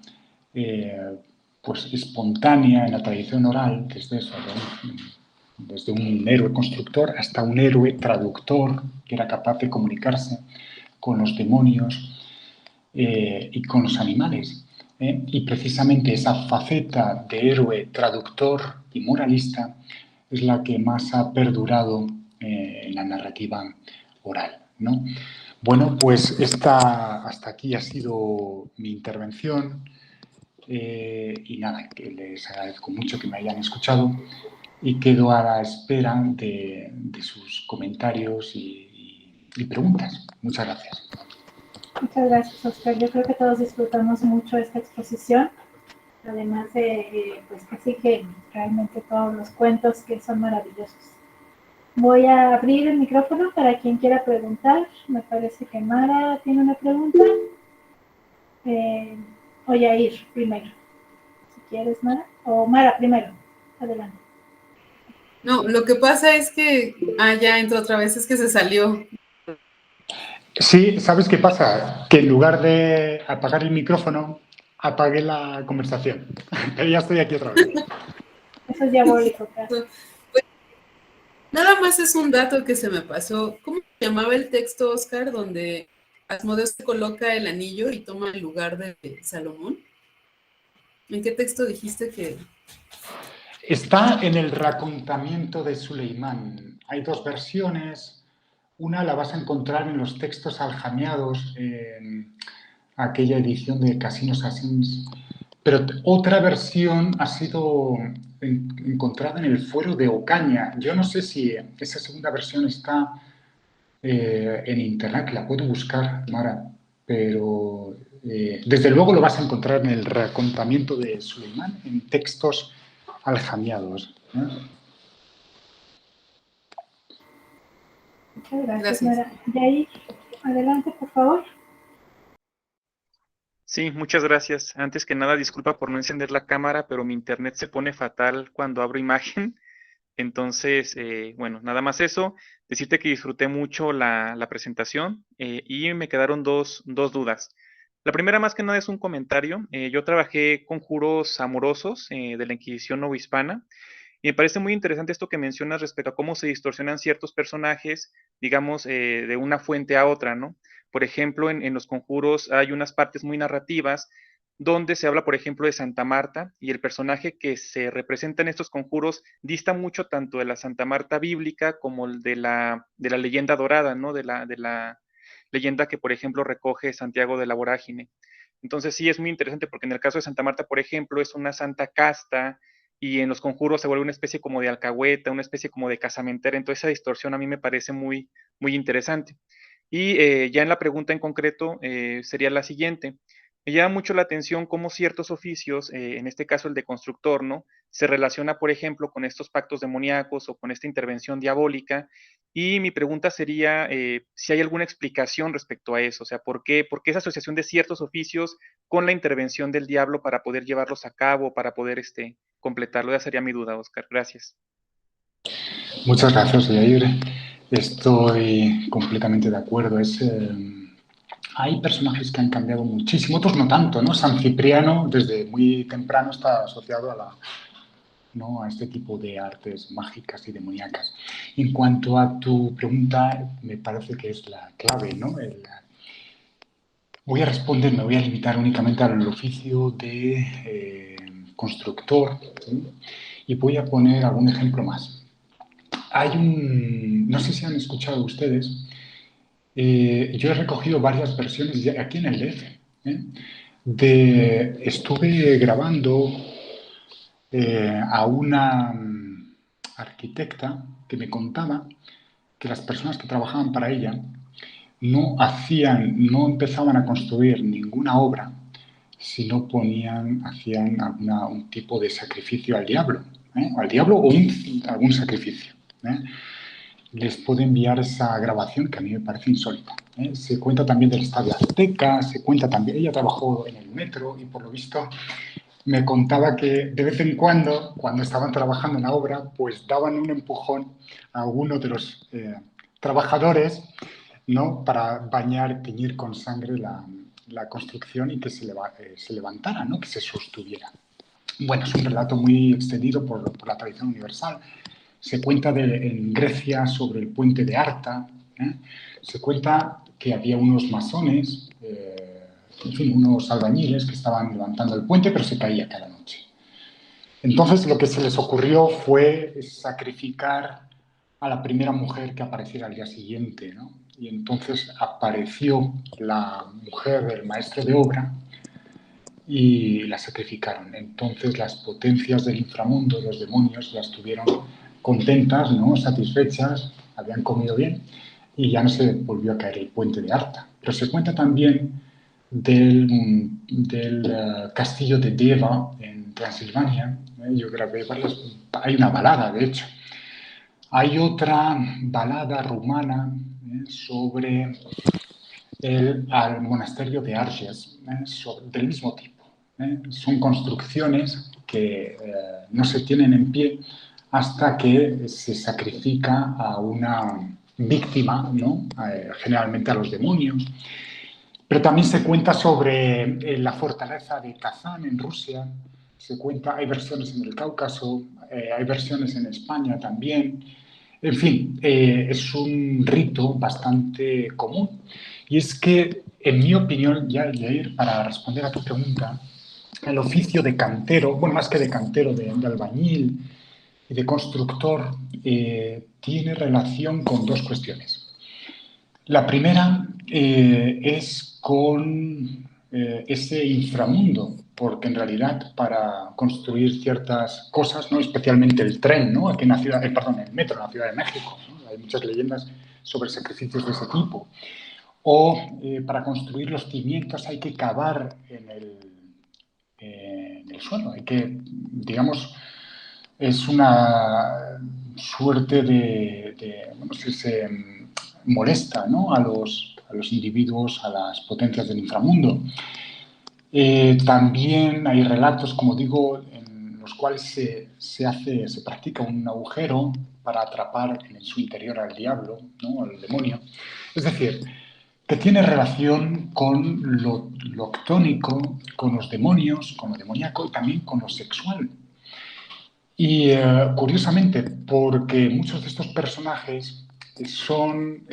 pues espontánea en la tradición oral, desde un héroe constructor hasta un héroe traductor que era capaz de comunicarse con los demonios y con los animales. Y precisamente esa faceta de héroe traductor y moralista es la que más ha perdurado en la narrativa oral, ¿no? Bueno, pues hasta aquí ha sido mi intervención y nada, que les agradezco mucho que me hayan escuchado y quedo a la espera de sus comentarios y preguntas. Muchas gracias. Muchas gracias, Oscar. Yo creo que todos disfrutamos mucho esta exposición, además de pues que sigue realmente todos los cuentos que son maravillosos. Voy a abrir el micrófono para quien quiera preguntar. Me parece que Mara tiene una pregunta. O Yair primero. Si quieres, Mara. O Mara primero. Adelante. No, lo que pasa es que... ya entró otra vez, es que se salió. Sí, ¿sabes qué pasa? Que en lugar de apagar el micrófono, apagué la conversación. Pero ya estoy aquí otra vez. Eso es diabólico, claro. Pues, nada más es un dato que se me pasó. ¿Cómo se llamaba el texto, Oscar, donde Asmodeo se coloca el anillo y toma el lugar de Salomón? ¿En qué texto dijiste que...? Está en el Racontamiento de Suleimán. Hay dos versiones. Una la vas a encontrar en los textos aljamiados, en aquella edición de Casinos Asins. Pero otra versión ha sido encontrada en el Fuero de Ocaña. Yo no sé si esa segunda versión está en internet, la puedo buscar, Mara, pero desde luego lo vas a encontrar en el Racontamiento de Suleimán, en textos aljamiados. Muchas gracias, Mara. Yair, adelante, por favor. Sí, muchas gracias. Antes que nada, disculpa por no encender la cámara, pero mi internet se pone fatal cuando abro imagen. Entonces, bueno, nada más eso. Decirte que disfruté mucho la presentación y me quedaron dos dudas. La primera, más que nada, es un comentario. Yo trabajé conjuros amorosos de la Inquisición novohispana y me parece muy interesante esto que mencionas respecto a cómo se distorsionan ciertos personajes, digamos, de una fuente a otra, ¿no? Por ejemplo, en los conjuros hay unas partes muy narrativas donde se habla, por ejemplo, de Santa Marta y el personaje que se representa en estos conjuros dista mucho tanto de la Santa Marta bíblica como el de la leyenda dorada, ¿no? De la leyenda que, por ejemplo, recoge Santiago de la Vorágine. Entonces sí es muy interesante porque en el caso de Santa Marta, por ejemplo, es una santa casta y en los conjuros se vuelve una especie como de alcahueta, una especie como de casamentera. Entonces esa distorsión a mí me parece muy, muy interesante. Y ya en la pregunta en concreto sería la siguiente. Me llama mucho la atención cómo ciertos oficios, en este caso el de constructor, ¿no? Se relaciona, por ejemplo, con estos pactos demoníacos o con esta intervención diabólica. Y mi pregunta sería si hay alguna explicación respecto a eso. O sea, ¿por qué esa asociación de ciertos oficios con la intervención del diablo para poder llevarlos a cabo, para poder completarlo? Esa sería mi duda, Oscar. Gracias. Muchas gracias, Yair. Estoy completamente de acuerdo. Hay personajes que han cambiado muchísimo, otros no tanto, ¿no? San Cipriano, desde muy temprano, está asociado a este tipo de artes mágicas y demoníacas. En cuanto a tu pregunta, me parece que es la clave, ¿no? Voy a responder, me voy a limitar únicamente al oficio de constructor, ¿sí? Y voy a poner algún ejemplo más. No sé si han escuchado ustedes, yo he recogido varias versiones aquí en el DF, estuve grabando a una arquitecta que me contaba que las personas que trabajaban para ella no empezaban a construir ninguna obra si no hacían un tipo de sacrificio al diablo, o algún sacrificio. Les puedo enviar esa grabación que a mí me parece insólita. Se cuenta también del Estadio Azteca, se cuenta también, ella trabajó en el metro y por lo visto me contaba que de vez en cuando estaban trabajando en la obra, pues daban un empujón a alguno de los trabajadores, ¿no? Para teñir con sangre la construcción y que se levantara, ¿no? Que se sostuviera. Bueno, es un relato muy extendido por la tradición universal. Se cuenta en Grecia sobre el puente de Arta. Se cuenta que había unos masones, en fin, unos albañiles que estaban levantando el puente, pero se caía cada noche. Entonces, lo que se les ocurrió fue sacrificar a la primera mujer que apareciera al día siguiente, ¿no? Y entonces apareció la mujer del maestro de obra y la sacrificaron. Entonces las potencias del inframundo, los demonios, las tuvieron contentas, ¿no? Satisfechas, habían comido bien y ya no se volvió a caer el puente de Arta. Pero se cuenta también del castillo de Deva en Transilvania. Yo grabé hay una balada, de hecho. Hay otra balada rumana sobre al monasterio de Arges, del mismo tipo. Son construcciones que no se tienen en pie hasta que se sacrifica a una víctima, ¿no? Generalmente a los demonios. Pero también se cuenta sobre la fortaleza de Kazán en Rusia, hay versiones en el Cáucaso, hay versiones en España también. En fin, es un rito bastante común. Y es que, en mi opinión, Jair, para responder a tu pregunta, el oficio de cantero, bueno, más que de cantero, de albañil y de constructor, tiene relación con dos cuestiones. La primera es con ese inframundo, porque en realidad para construir ciertas cosas, ¿no? Especialmente el tren, ¿no? Aquí en el metro en la Ciudad de México, ¿no? Hay muchas leyendas sobre sacrificios de ese tipo. O para construir los cimientos hay que cavar en el suelo, hay que, digamos, es una suerte bueno, si se molesta, ¿no? a los individuos, a las potencias del inframundo. También hay relatos, como digo, en los cuales se practica un agujero para atrapar en su interior al diablo, ¿no? Al demonio. Es decir, que tiene relación con lo octónico, con los demonios, con lo demoníaco y también con lo sexual. Y curiosamente, porque muchos de estos personajes están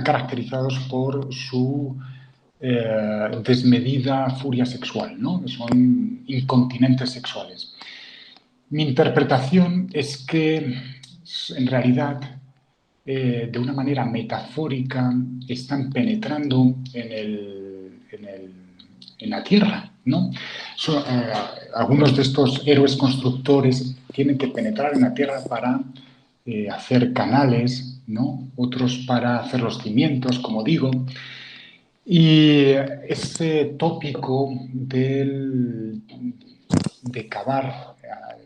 caracterizados por su desmedida furia sexual, ¿no? Son incontinentes sexuales. Mi interpretación es que, en realidad, de una manera metafórica, están penetrando en la tierra, ¿no? Algunos de estos héroes constructores tienen que penetrar en la tierra para hacer canales, ¿no? Otros para hacer los cimientos, como digo. Y ese tópico de cavar,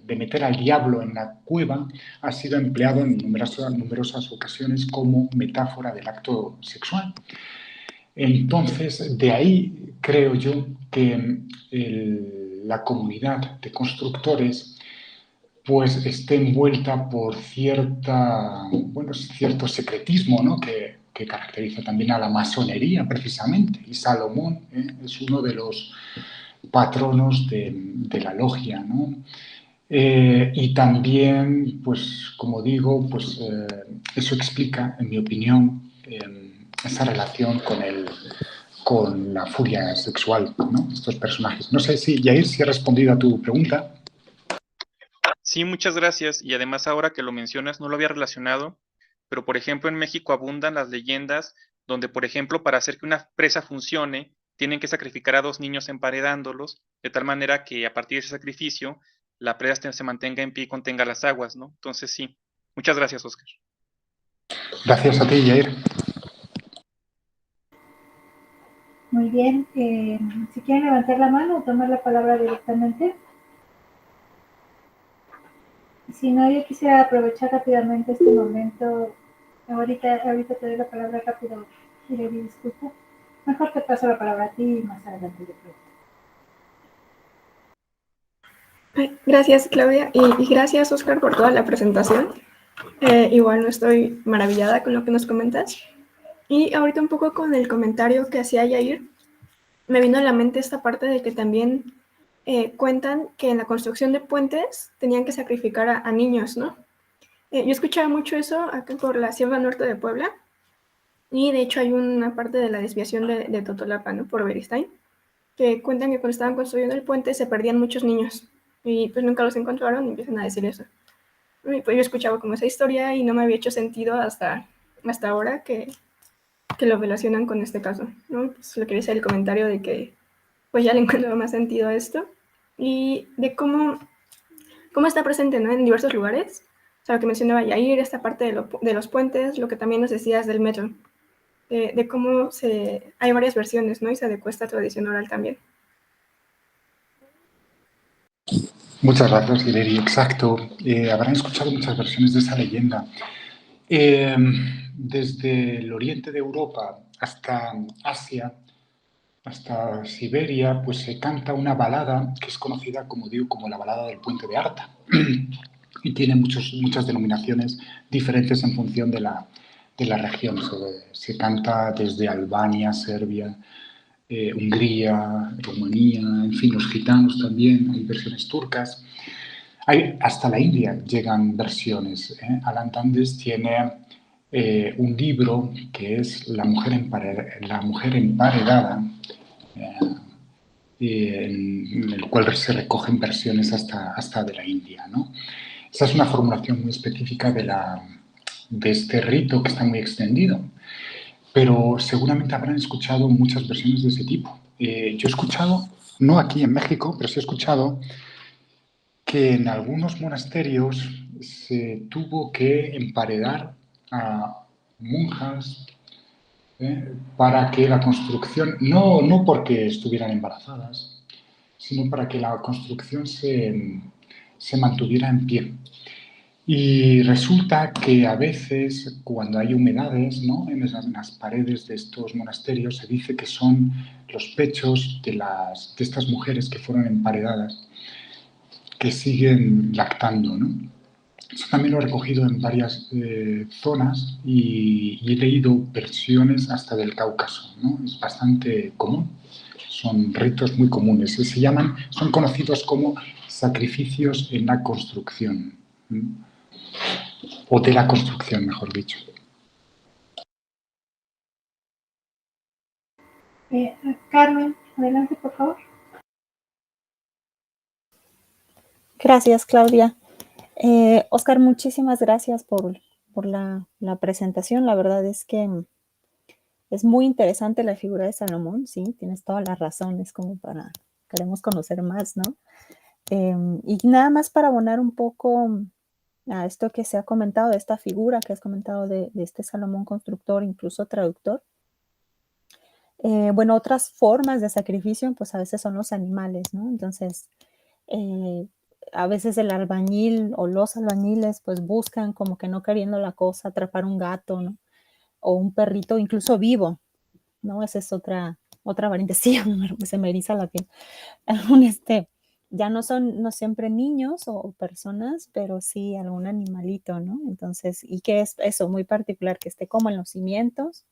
de meter al diablo en la cueva, ha sido empleado en numerosas ocasiones como metáfora del acto sexual. Entonces, de ahí creo yo que la comunidad de constructores pues esté envuelta por cierto secretismo, ¿no? que caracteriza también a la masonería precisamente. Y Salomón es uno de los patronos de la logia, ¿no? Y también, pues como digo, pues eso explica, en mi opinión, esa relación con la furia sexual, ¿no? Estos personajes. No sé si, Yair, si he respondido a tu pregunta. Sí, muchas gracias. Y además ahora que lo mencionas, no lo había relacionado, pero por ejemplo en México abundan las leyendas donde, por ejemplo, para hacer que una presa funcione, tienen que sacrificar a 2 niños emparedándolos, de tal manera que a partir de ese sacrificio, la presa se mantenga en pie y contenga las aguas, ¿no? Entonces sí. Muchas gracias, Oscar. Gracias a ti, Yair. Muy bien. Si quieren levantar la mano o tomar la palabra directamente. Si no, yo quisiera aprovechar rápidamente este momento. Ahorita te doy la palabra rápido, Irene, disculpa. Mejor te paso la palabra a ti y más adelante yo pregunto. Gracias, Claudia, y gracias, Oscar, por toda la presentación. Igual no estoy maravillada con lo que nos comentas. Y ahorita un poco con el comentario que hacía Yair, me vino a la mente esta parte de que también cuentan que en la construcción de puentes tenían que sacrificar a niños, ¿no? Yo escuchaba mucho eso acá por la Sierra Norte de Puebla, y de hecho hay una parte de la desviación de Totolapa, ¿no? Por Beristain, que cuentan que cuando estaban construyendo el puente se perdían muchos niños y pues nunca los encontraron y empiezan a decir eso. Y pues yo escuchaba como esa historia y no me había hecho sentido hasta ahora que lo relacionan con este caso, ¿no? Pues lo quería hacer el comentario de que pues ya le encuentro más sentido a esto y de cómo está presente, ¿no? En diversos lugares. O sea, lo que mencionaba Yair, esta parte de los puentes, lo que también nos decías del metro, de cómo hay varias versiones, ¿no? Y se adecua esta tradición oral también. Muchas gracias, Ileri. Exacto. Habrán escuchado muchas versiones de esa leyenda. Desde el oriente de Europa hasta Asia, hasta Siberia, pues se canta una balada que es conocida, como digo, como la balada del Puente de Arta. Y tiene muchas denominaciones diferentes en función de la región. Se canta desde Albania, Serbia, Hungría, Rumanía, en fin, los gitanos también, hay versiones turcas. Hasta la India llegan versiones. Alan Dandes tiene un libro que es La mujer emparedada, en el cual se recogen versiones hasta de la India, ¿no? Esa es una formulación muy específica de este rito que está muy extendido, pero seguramente habrán escuchado muchas versiones de ese tipo. Yo he escuchado, no aquí en México, pero sí he escuchado que en algunos monasterios se tuvo que emparedar a monjas para que la construcción, no porque estuvieran embarazadas, sino para que la construcción se mantuviera en pie. Y resulta que a veces, cuando hay humedades, ¿no?, en las paredes de estos monasterios, se dice que son los pechos de estas mujeres que fueron emparedadas, que siguen lactando, ¿no? Eso también lo he recogido en varias zonas y he leído versiones hasta del Cáucaso, ¿no? Es bastante común. Son ritos muy comunes. Son conocidos como sacrificios en la construcción. O de la construcción, mejor dicho. Carmen, adelante, por favor. Gracias, Claudia. Oscar, muchísimas gracias por la presentación. La verdad es que es muy interesante la figura de Salomón, sí, tienes toda la razón, es como queremos conocer más, ¿no? Y nada más para abonar un poco a esto que se ha comentado, de esta figura que has comentado de este Salomón constructor, incluso traductor. Bueno, otras formas de sacrificio, pues a veces son los animales, ¿no? Entonces, a veces el albañil o los albañiles pues buscan como que no queriendo la cosa, atrapar un gato, ¿no? O un perrito incluso vivo, ¿no? Esa es otra variante. Sí, se me eriza la piel. Ya no son no siempre niños o personas, pero sí algún animalito, ¿no? Entonces, y que es eso muy particular, que esté como en los cimientos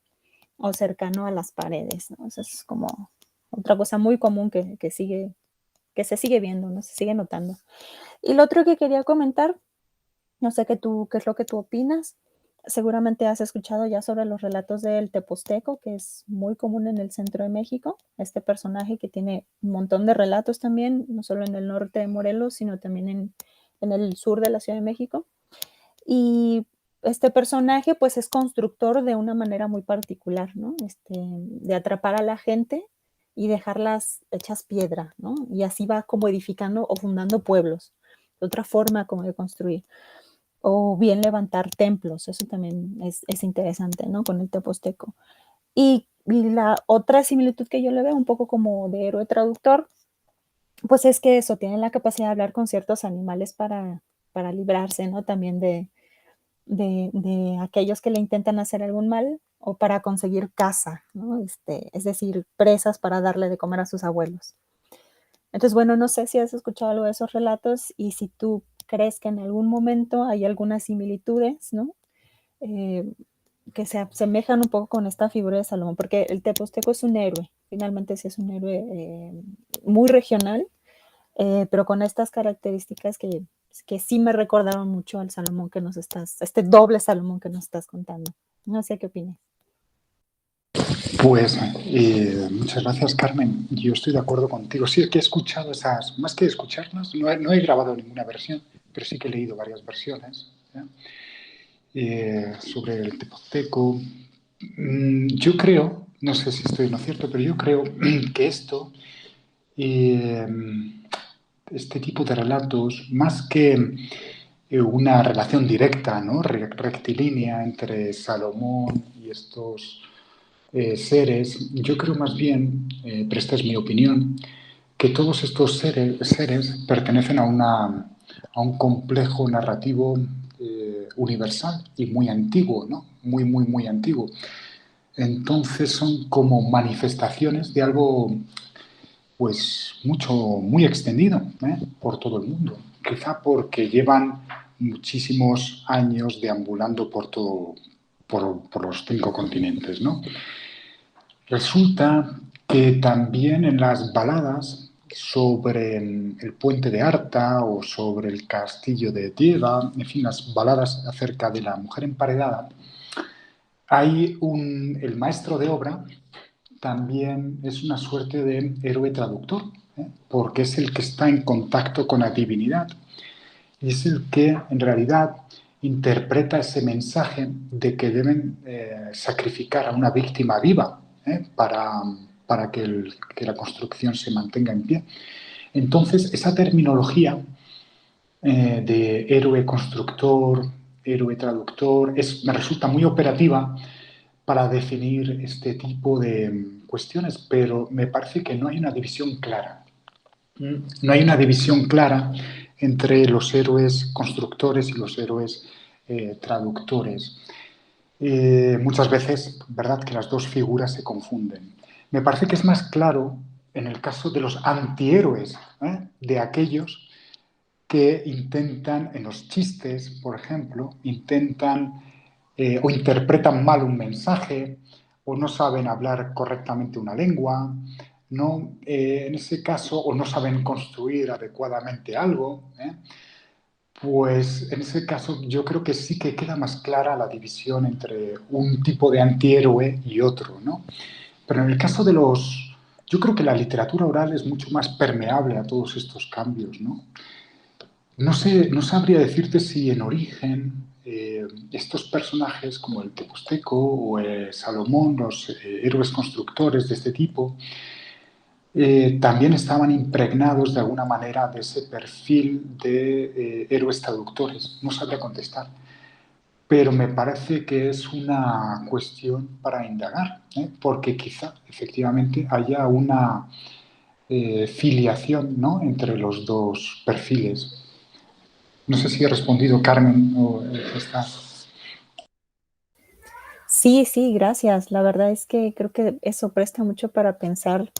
o cercano a las paredes, ¿no? Eso es como otra cosa muy común que se sigue viendo, ¿no? Se sigue notando. Y lo otro que quería comentar, no sé qué es lo que tú opinas, seguramente has escuchado ya sobre los relatos del Teposteco, que es muy común en el centro de México. Este personaje que tiene un montón de relatos también, no solo en el norte de Morelos, sino también en el sur de la Ciudad de México. Y este personaje pues es constructor de una manera muy particular, ¿no? De atrapar a la gente y dejarlas hechas piedra, ¿no? Y así va como edificando o fundando pueblos. Otra forma como de construir. O bien levantar templos, eso también es interesante, ¿no? Con el teposteco. Y la otra similitud que yo le veo, un poco como de héroe traductor, pues es que eso, tienen la capacidad de hablar con ciertos animales para librarse, ¿no? También de aquellos que le intentan hacer algún mal o para conseguir caza, ¿no? Es decir, presas para darle de comer a sus abuelos. Entonces, bueno, no sé si has escuchado algo de esos relatos y si tú crees que en algún momento hay algunas similitudes, ¿no? Que se asemejan un poco con esta figura de Salomón, porque el teposteco es un héroe, finalmente sí es un héroe muy regional, pero con estas características que sí me recordaron mucho al Salomón que nos este doble Salomón que nos estás contando. No sé qué opinas. Pues muchas gracias, Carmen. Yo estoy de acuerdo contigo. Sí, que he escuchado esas, más que escucharlas, no he grabado ninguna versión, pero sí que he leído varias versiones sobre el teposteco. Yo creo, no sé si estoy en lo cierto, pero yo creo que este tipo de relatos, más que una relación directa, ¿no? Rectilínea entre Salomón y estos seres, yo creo más bien, pero esta es mi opinión, que todos estos seres pertenecen a un complejo narrativo universal y muy antiguo, ¿no? Muy antiguo. Entonces son como manifestaciones de algo pues muy extendido por todo el mundo. Quizá porque llevan muchísimos años deambulando por los 5 continentes, ¿no? Resulta que también en las baladas sobre el puente de Arta o sobre el castillo de Diega, en fin, las baladas acerca de la mujer emparedada, el maestro de obra también es una suerte de héroe traductor, porque es el que está en contacto con la divinidad y es el que en realidad interpreta ese mensaje de que deben sacrificar a una víctima viva para que la construcción se mantenga en pie. Entonces, esa terminología de héroe constructor, héroe traductor, me resulta muy operativa para definir este tipo de cuestiones, pero me parece que no hay una división clara. No hay una división clara entre los héroes constructores y los héroes traductores. Muchas veces, ¿verdad?, que las dos figuras se confunden. Me parece que es más claro en el caso de los antihéroes, de aquellos que intentan, en los chistes, por ejemplo, o interpretan mal un mensaje, o no saben hablar correctamente una lengua, ¿no? En ese caso, o no saben construir adecuadamente algo, pues en ese caso yo creo que sí que queda más clara la división entre un tipo de antihéroe y otro, ¿no? Pero en el caso yo creo que la literatura oral es mucho más permeable a todos estos cambios, ¿no? No sé, no sabría decirte si en origen estos personajes como el Teposteco o Salomón, los héroes constructores de este tipo, también estaban impregnados de alguna manera de ese perfil de héroes traductores. No sabría contestar, pero me parece que es una cuestión para indagar, porque quizá efectivamente haya una filiación, ¿no?, entre los dos perfiles. No sé si he respondido, Carmen, o está. Sí, sí, gracias. La verdad es que creo que eso presta mucho para pensar,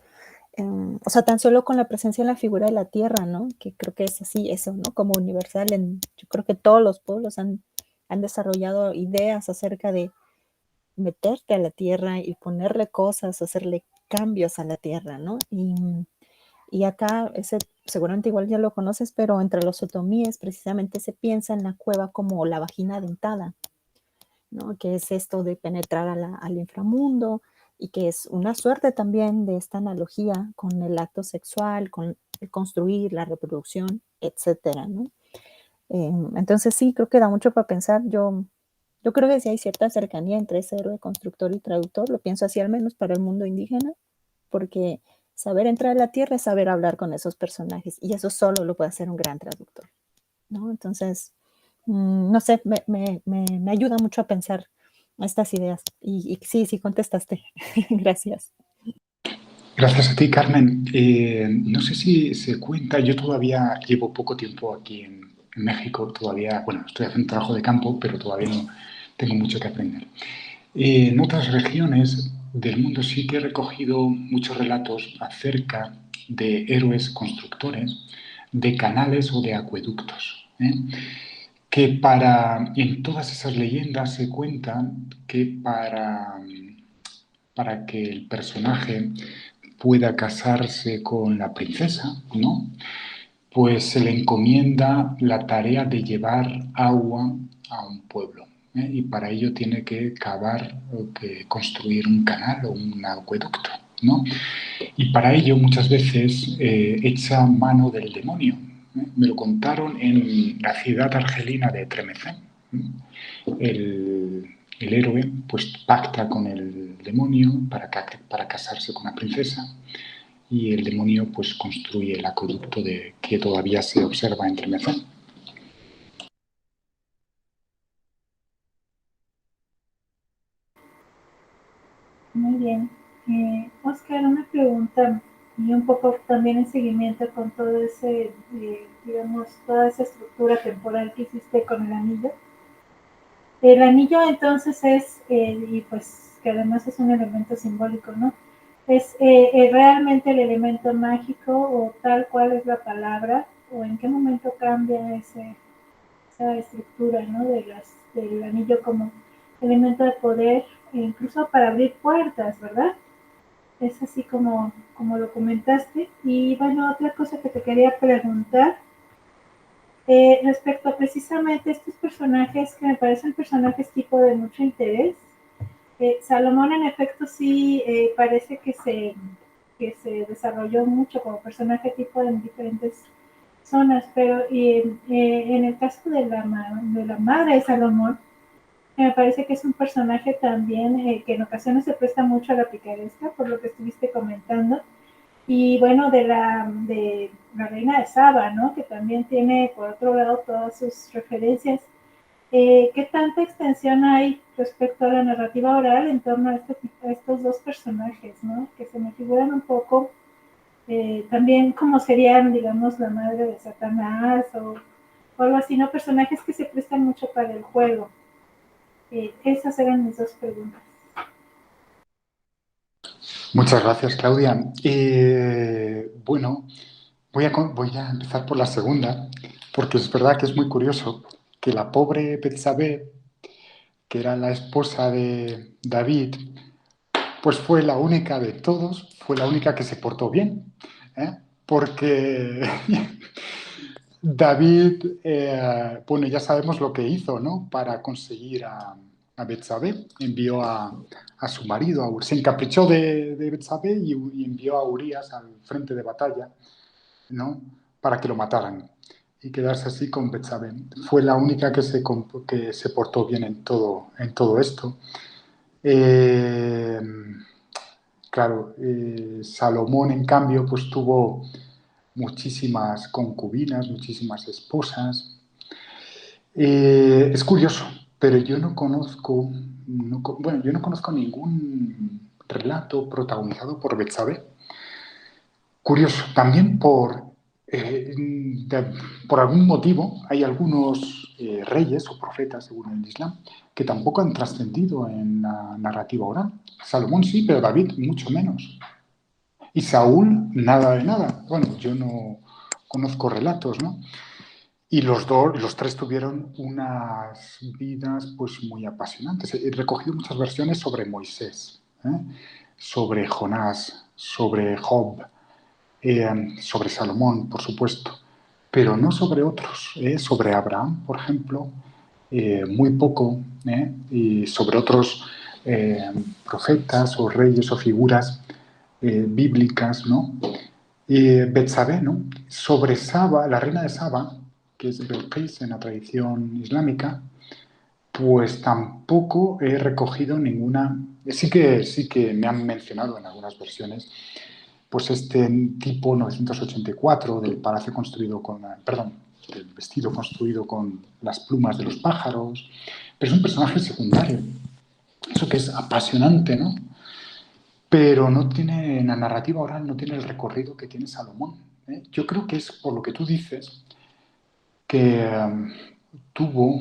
o sea, tan solo con la presencia en la figura de la tierra, ¿no? Que creo que es así, eso, ¿no? Como universal. Yo creo que todos los pueblos han desarrollado ideas acerca de meterte a la tierra y ponerle cosas, hacerle cambios a la tierra, ¿no? Y acá, seguramente igual ya lo conoces, pero entre los otomíes precisamente se piensa en la cueva como la vagina dentada. ¿no? Que es esto de penetrar al inframundo y que es una suerte también de esta analogía con el acto sexual, con el construir, la reproducción, etcétera, ¿no? Entonces sí, creo que da mucho para pensar. Yo creo que sí hay cierta cercanía entre ese héroe constructor y traductor, lo pienso así al menos para el mundo indígena, porque saber entrar a la tierra es saber hablar con esos personajes y eso solo lo puede hacer un gran traductor, ¿no? Entonces, no sé, me ayuda mucho a pensar estas ideas y sí, contestaste. Gracias. Gracias a ti, Carmen. No sé si se cuenta, yo todavía llevo poco tiempo aquí en México, todavía, bueno, estoy haciendo trabajo de campo, pero todavía no tengo mucho que aprender. En otras regiones del mundo sí que he recogido muchos relatos acerca de héroes constructores, de canales o de acueductos, ¿eh? Que en todas esas leyendas se cuentan que para que el personaje pueda casarse con la princesa, ¿no? Pues se le encomienda la tarea de llevar agua a un pueblo, ¿eh? Y para ello tiene que cavar o que construir un canal o un acueducto, ¿no? Y para ello muchas veces echa mano del demonio, ¿eh? Me lo contaron en la ciudad argelina de Tremezén, ¿eh? El héroe pues pacta con el demonio para casarse con la princesa y el demonio pues construye el acueducto que todavía se observa en Tremezén. Muy bien. Oscar, una pregunta y un poco también en seguimiento con todo ese, digamos, toda esa estructura temporal que hiciste con el anillo. El anillo entonces es, y pues que además es un elemento simbólico, ¿no? ¿Es realmente el elemento mágico o tal cual es la palabra? ¿O en qué momento cambia esa estructura, ¿no? Del anillo como elemento de poder, incluso para abrir puertas, ¿verdad? Es así como lo comentaste. Y bueno, otra cosa que te quería preguntar, respecto a precisamente estos personajes que me parecen personajes tipo de mucho interés. Salomón en efecto sí parece que se desarrolló mucho como personaje tipo en diferentes zonas, pero en el caso de la madre de Salomón, me parece que es un personaje también que en ocasiones se presta mucho a la picaresca, por lo que estuviste comentando. Y bueno, de la reina de Saba, ¿no? Que también tiene, por otro lado, todas sus referencias. ¿Qué tanta extensión hay respecto a la narrativa oral en torno a estos dos personajes, ¿no? Que se me figuran un poco también como serían, digamos, la madre de Satanás o algo así, ¿no? Personajes que se prestan mucho para el juego. Esas eran mis dos preguntas. Muchas gracias, Claudia. Bueno, voy a empezar por la segunda, porque es verdad que es muy curioso que la pobre Betsabé, que era la esposa de David, pues fue la única de todos, fue la única que se portó bien, ¿eh? Porque David, bueno, ya sabemos lo que hizo, ¿no? Para conseguir a Betsabé, envió a su marido, se encaprichó de Betsabé y envió a Urías al frente de batalla, ¿no? Para que lo mataran y quedarse así con Betsabé. Fue la única que se portó bien en todo esto. Claro, Salomón, en cambio, pues tuvo muchísimas concubinas, muchísimas esposas. Es curioso, pero yo no conozco, bueno, yo no conozco ningún relato protagonizado por Betsabé. Curioso, también por algún motivo hay algunos reyes o profetas, según el Islam, que tampoco han trascendido en la narrativa oral. Salomón sí, pero David mucho menos. Y Saúl, nada de nada. Bueno, yo no conozco relatos, ¿no? Y los tres tuvieron unas vidas pues muy apasionantes. He recogido muchas versiones sobre Moisés, ¿eh? Sobre Jonás, sobre Job, sobre Salomón, por supuesto, pero no sobre otros, sobre Abraham, por ejemplo, muy poco, y sobre otros profetas o reyes o figuras bíblicas, ¿no? Betsabé, ¿no? Sobre Saba, la reina de Saba, que es Belkis en la tradición islámica, pues tampoco he recogido ninguna. Sí que me han mencionado en algunas versiones, pues este tipo 984 del palacio construido con, perdón, del vestido construido con las plumas de los pájaros, pero es un personaje secundario. Eso que es apasionante, ¿no? Pero no tiene, en la narrativa oral no tiene el recorrido que tiene Salomón, ¿eh? Yo creo que es por lo que tú dices que tuvo,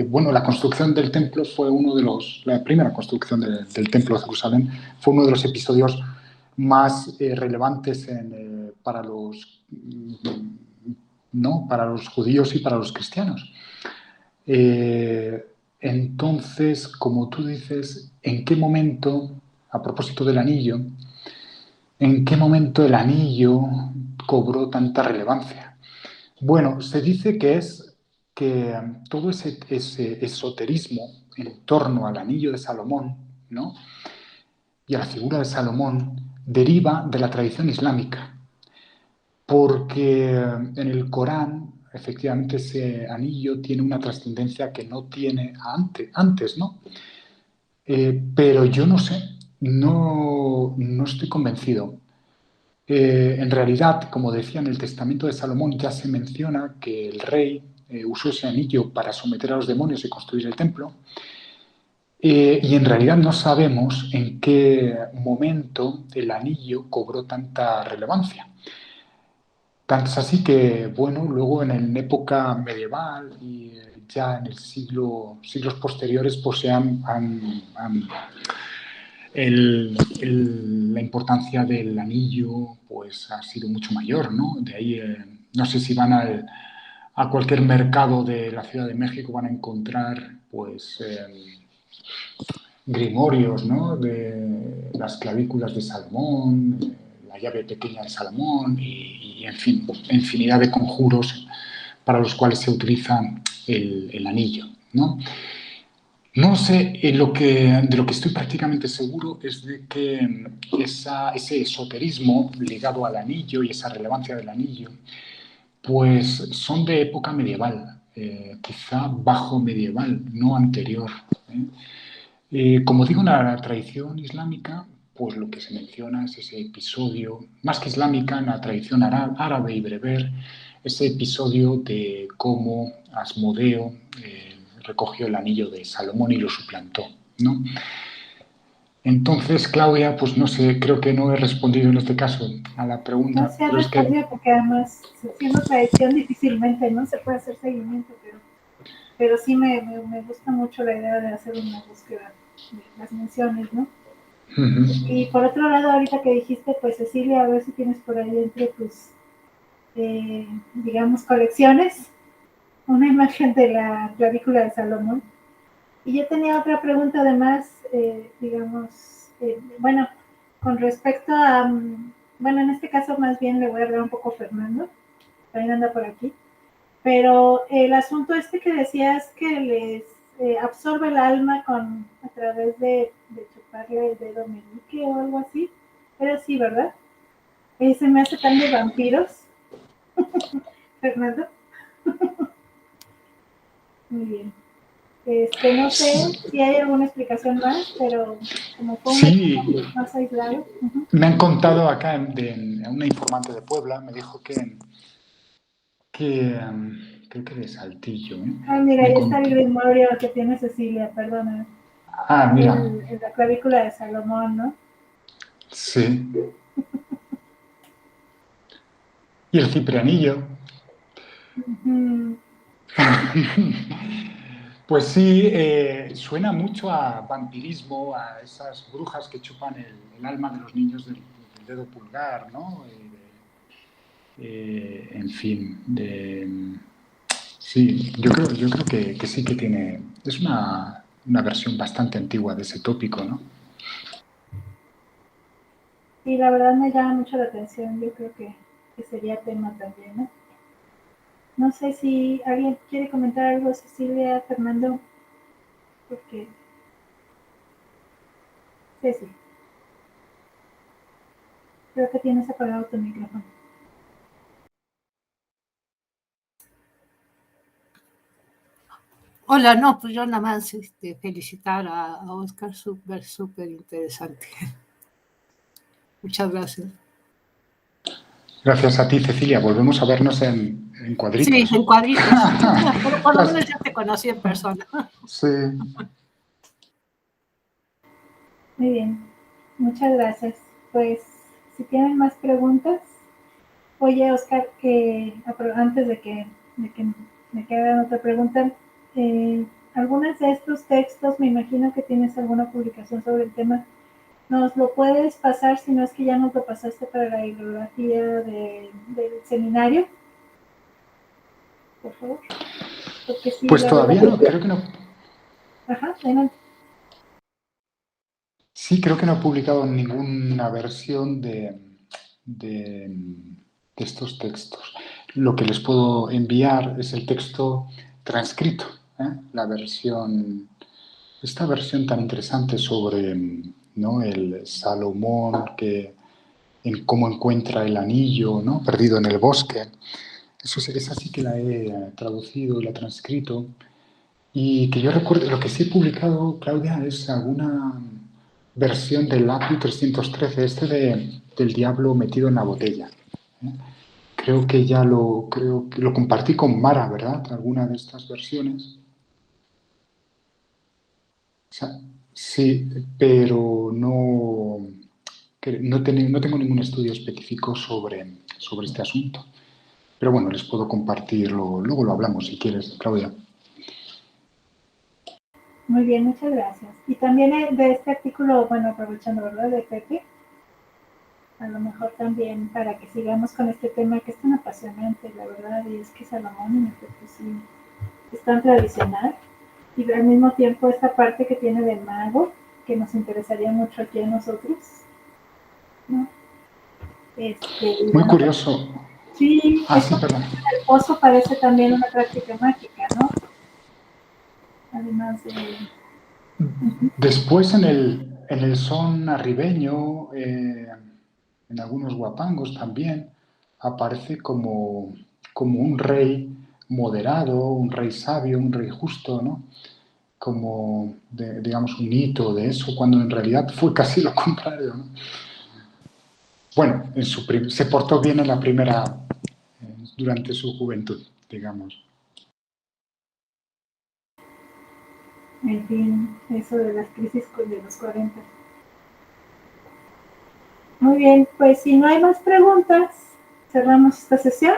bueno, la construcción del templo fue uno de los, la primera construcción del templo de Jerusalén fue uno de los episodios más relevantes para los, ¿no? Para los judíos y para los cristianos. Entonces, como tú dices, ¿en qué momento, a propósito del anillo, en qué momento el anillo cobró tanta relevancia? Bueno, se dice que es que todo ese esoterismo en torno al anillo de Salomón, ¿no? Y a la figura de Salomón deriva de la tradición islámica, porque en el Corán, efectivamente, ese anillo tiene una trascendencia que no tiene antes, ¿no? Pero yo no sé, no estoy convencido. En realidad, como decía en el Testamento de Salomón, ya se menciona que el rey usó ese anillo para someter a los demonios y construir el templo. Y en realidad no sabemos en qué momento el anillo cobró tanta relevancia. Tanto es así que, bueno, luego en época medieval y ya en el siglos posteriores, pues la importancia del anillo pues ha sido mucho mayor, ¿no? De ahí, no sé si van a cualquier mercado de la Ciudad de México, van a encontrar pues grimorios, ¿no? De las clavículas de Salomón, la llave pequeña de Salomón y, en fin, infinidad de conjuros para los cuales se utiliza el anillo, ¿no? No sé, de lo que estoy prácticamente seguro es de que ese esoterismo ligado al anillo y esa relevancia del anillo, pues son de época medieval, quizá bajo medieval, no anterior, ¿eh? Como digo, en la tradición islámica, pues lo que se menciona es ese episodio, más que islámica, en la tradición árabe y bereber, ese episodio de cómo Asmodeo recogió el anillo de Salomón y lo suplantó, ¿no? Entonces, Claudia, pues no sé, creo que no he respondido en este caso a la No pregunta, se ha pero es que... respondido porque además, siendo tradición, difícilmente no se puede hacer seguimiento, pero sí me gusta mucho la idea de hacer una búsqueda de las menciones, ¿no? Y por otro lado, ahorita que dijiste, pues Cecilia, a ver si tienes por ahí entre tus, digamos, colecciones, una imagen de la clavícula de Salomón. Y yo tenía otra pregunta además, digamos, bueno, con respecto a, bueno, en este caso más bien le voy a hablar un poco a Fernando, también anda por aquí, pero el asunto este que decías que les absorbe el alma a través de chuparle el dedo meñique o algo así, pero sí, ¿verdad? Se me hace tan de vampiros, Fernando. Muy bien. No sé si hay alguna explicación más, pero como fue un Sí, hecho más aislado. me han contado acá una informante de Puebla, me dijo creo que de Saltillo, ¿eh? Ah, mira, Me ahí está el contó. grimorio que tiene Cecilia, perdona. Ah, mira, La clavícula de Salomón, ¿no? sí. Y el ciprianillo. Uh-huh. Pues sí, suena mucho a vampirismo, a esas brujas que chupan el alma de los niños del dedo pulgar, ¿no? En fin, sí, yo creo que sí que tiene, es una versión bastante antigua de ese tópico, ¿no? Y la verdad me llama mucho la atención, yo creo que sería tema también, ¿no? No sé si alguien quiere comentar algo, Cecilia, Fernando, porque Ceci, creo que tienes apagado tu micrófono. Hola, no, pues yo nada más felicitar a Oscar, súper interesante. Muchas gracias. Gracias a ti, Cecilia. Volvemos a vernos en cuadritos. Sí, en cuadritos. Pero por lo menos ya te conocí en persona. Sí. Muy bien, muchas gracias. Pues, si tienen más preguntas, oye, Oscar, antes de que me quede otra pregunta, algunas de estos textos, me imagino que tienes alguna publicación sobre el tema. ¿Nos lo puedes pasar si no es que ya nos lo pasaste para la bibliografía del seminario? Por favor. Porque sí, Pues la todavía verdad... no, creo que no. Ajá, adelante. Sí, creo que no he publicado ninguna versión de estos textos. Lo que les puedo enviar es el texto transcrito, la versión, esta versión tan interesante sobre, ¿no?, el Salomón, en cómo encuentra el anillo, ¿no?, perdido en el bosque. Esa sí que la he traducido y la he transcrito. Y que yo recuerdo, lo que sí he publicado, Claudia, es alguna versión del API 313, del diablo metido en la botella. Creo que creo que lo compartí con Mara, ¿verdad? Alguna de estas versiones. O sea, sí, pero no tengo ningún estudio específico sobre este asunto. Pero bueno, les puedo compartirlo, luego lo hablamos si quieres, Claudia. Muy bien, muchas gracias. Y también de este artículo, bueno, aprovechando, ¿verdad?, de Pepe, a lo mejor también para que sigamos con este tema que es tan apasionante, la verdad, y es que Salomón, en efecto, sí, es tan tradicional, y al mismo tiempo esta parte que tiene de mago, que nos interesaría mucho aquí a nosotros, ¿no? Muy bueno, curioso. sí, Sí, perdón. el pozo parece también una práctica mágica, ¿no? Además de... Después en el son arribeño, en algunos guapangos también, aparece como un rey moderado, un rey sabio, un rey justo, ¿no? Como, digamos, un hito de eso, cuando en realidad fue casi lo contrario, ¿no? Bueno, se portó bien en la durante su juventud, digamos. En fin, eso de las crisis de los 40. Muy bien, pues si no hay más preguntas, cerramos esta sesión.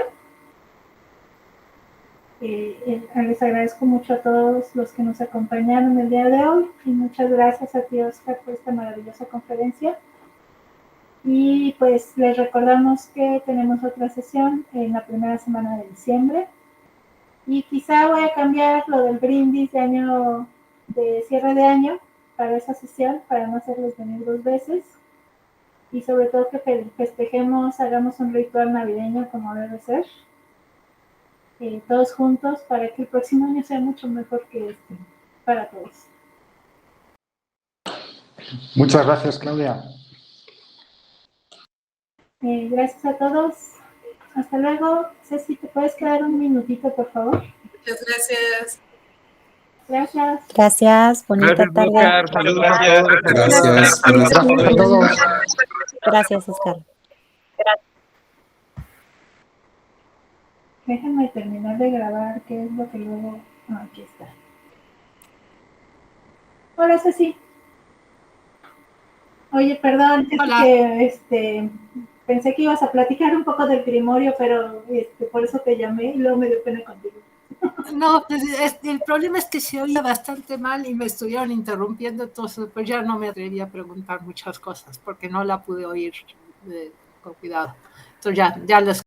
Les agradezco mucho a todos los que nos acompañaron el día de hoy y muchas gracias a ti, Oscar, por esta maravillosa conferencia. Y pues les recordamos que tenemos otra sesión en la primera semana de diciembre y quizá voy a cambiar lo del brindis de cierre de año para esa sesión, para no hacerlos venir 2 veces. Y sobre todo que festejemos, hagamos un ritual navideño como debe ser, todos juntos, para que el próximo año sea mucho mejor que este, para todos. Muchas gracias, Claudia. Gracias a todos. Hasta luego. Ceci, ¿te puedes quedar un minutito, por favor? Muchas gracias. Gracias. Gracias, bonita tarde. Oscar. Saludos a todos. Gracias. Gracias a todos. Gracias, Oscar. Déjenme terminar de grabar, que es lo que luego... aquí está. Hola, Ceci. Oye, perdón, Hola. que pensé que ibas a platicar un poco del Grimorio, pero por eso te llamé y luego me dio pena contigo. No, pues el problema es que se oía bastante mal y me estuvieron interrumpiendo, entonces pues ya no me atreví a preguntar muchas cosas porque no la pude oír con cuidado. Entonces ya les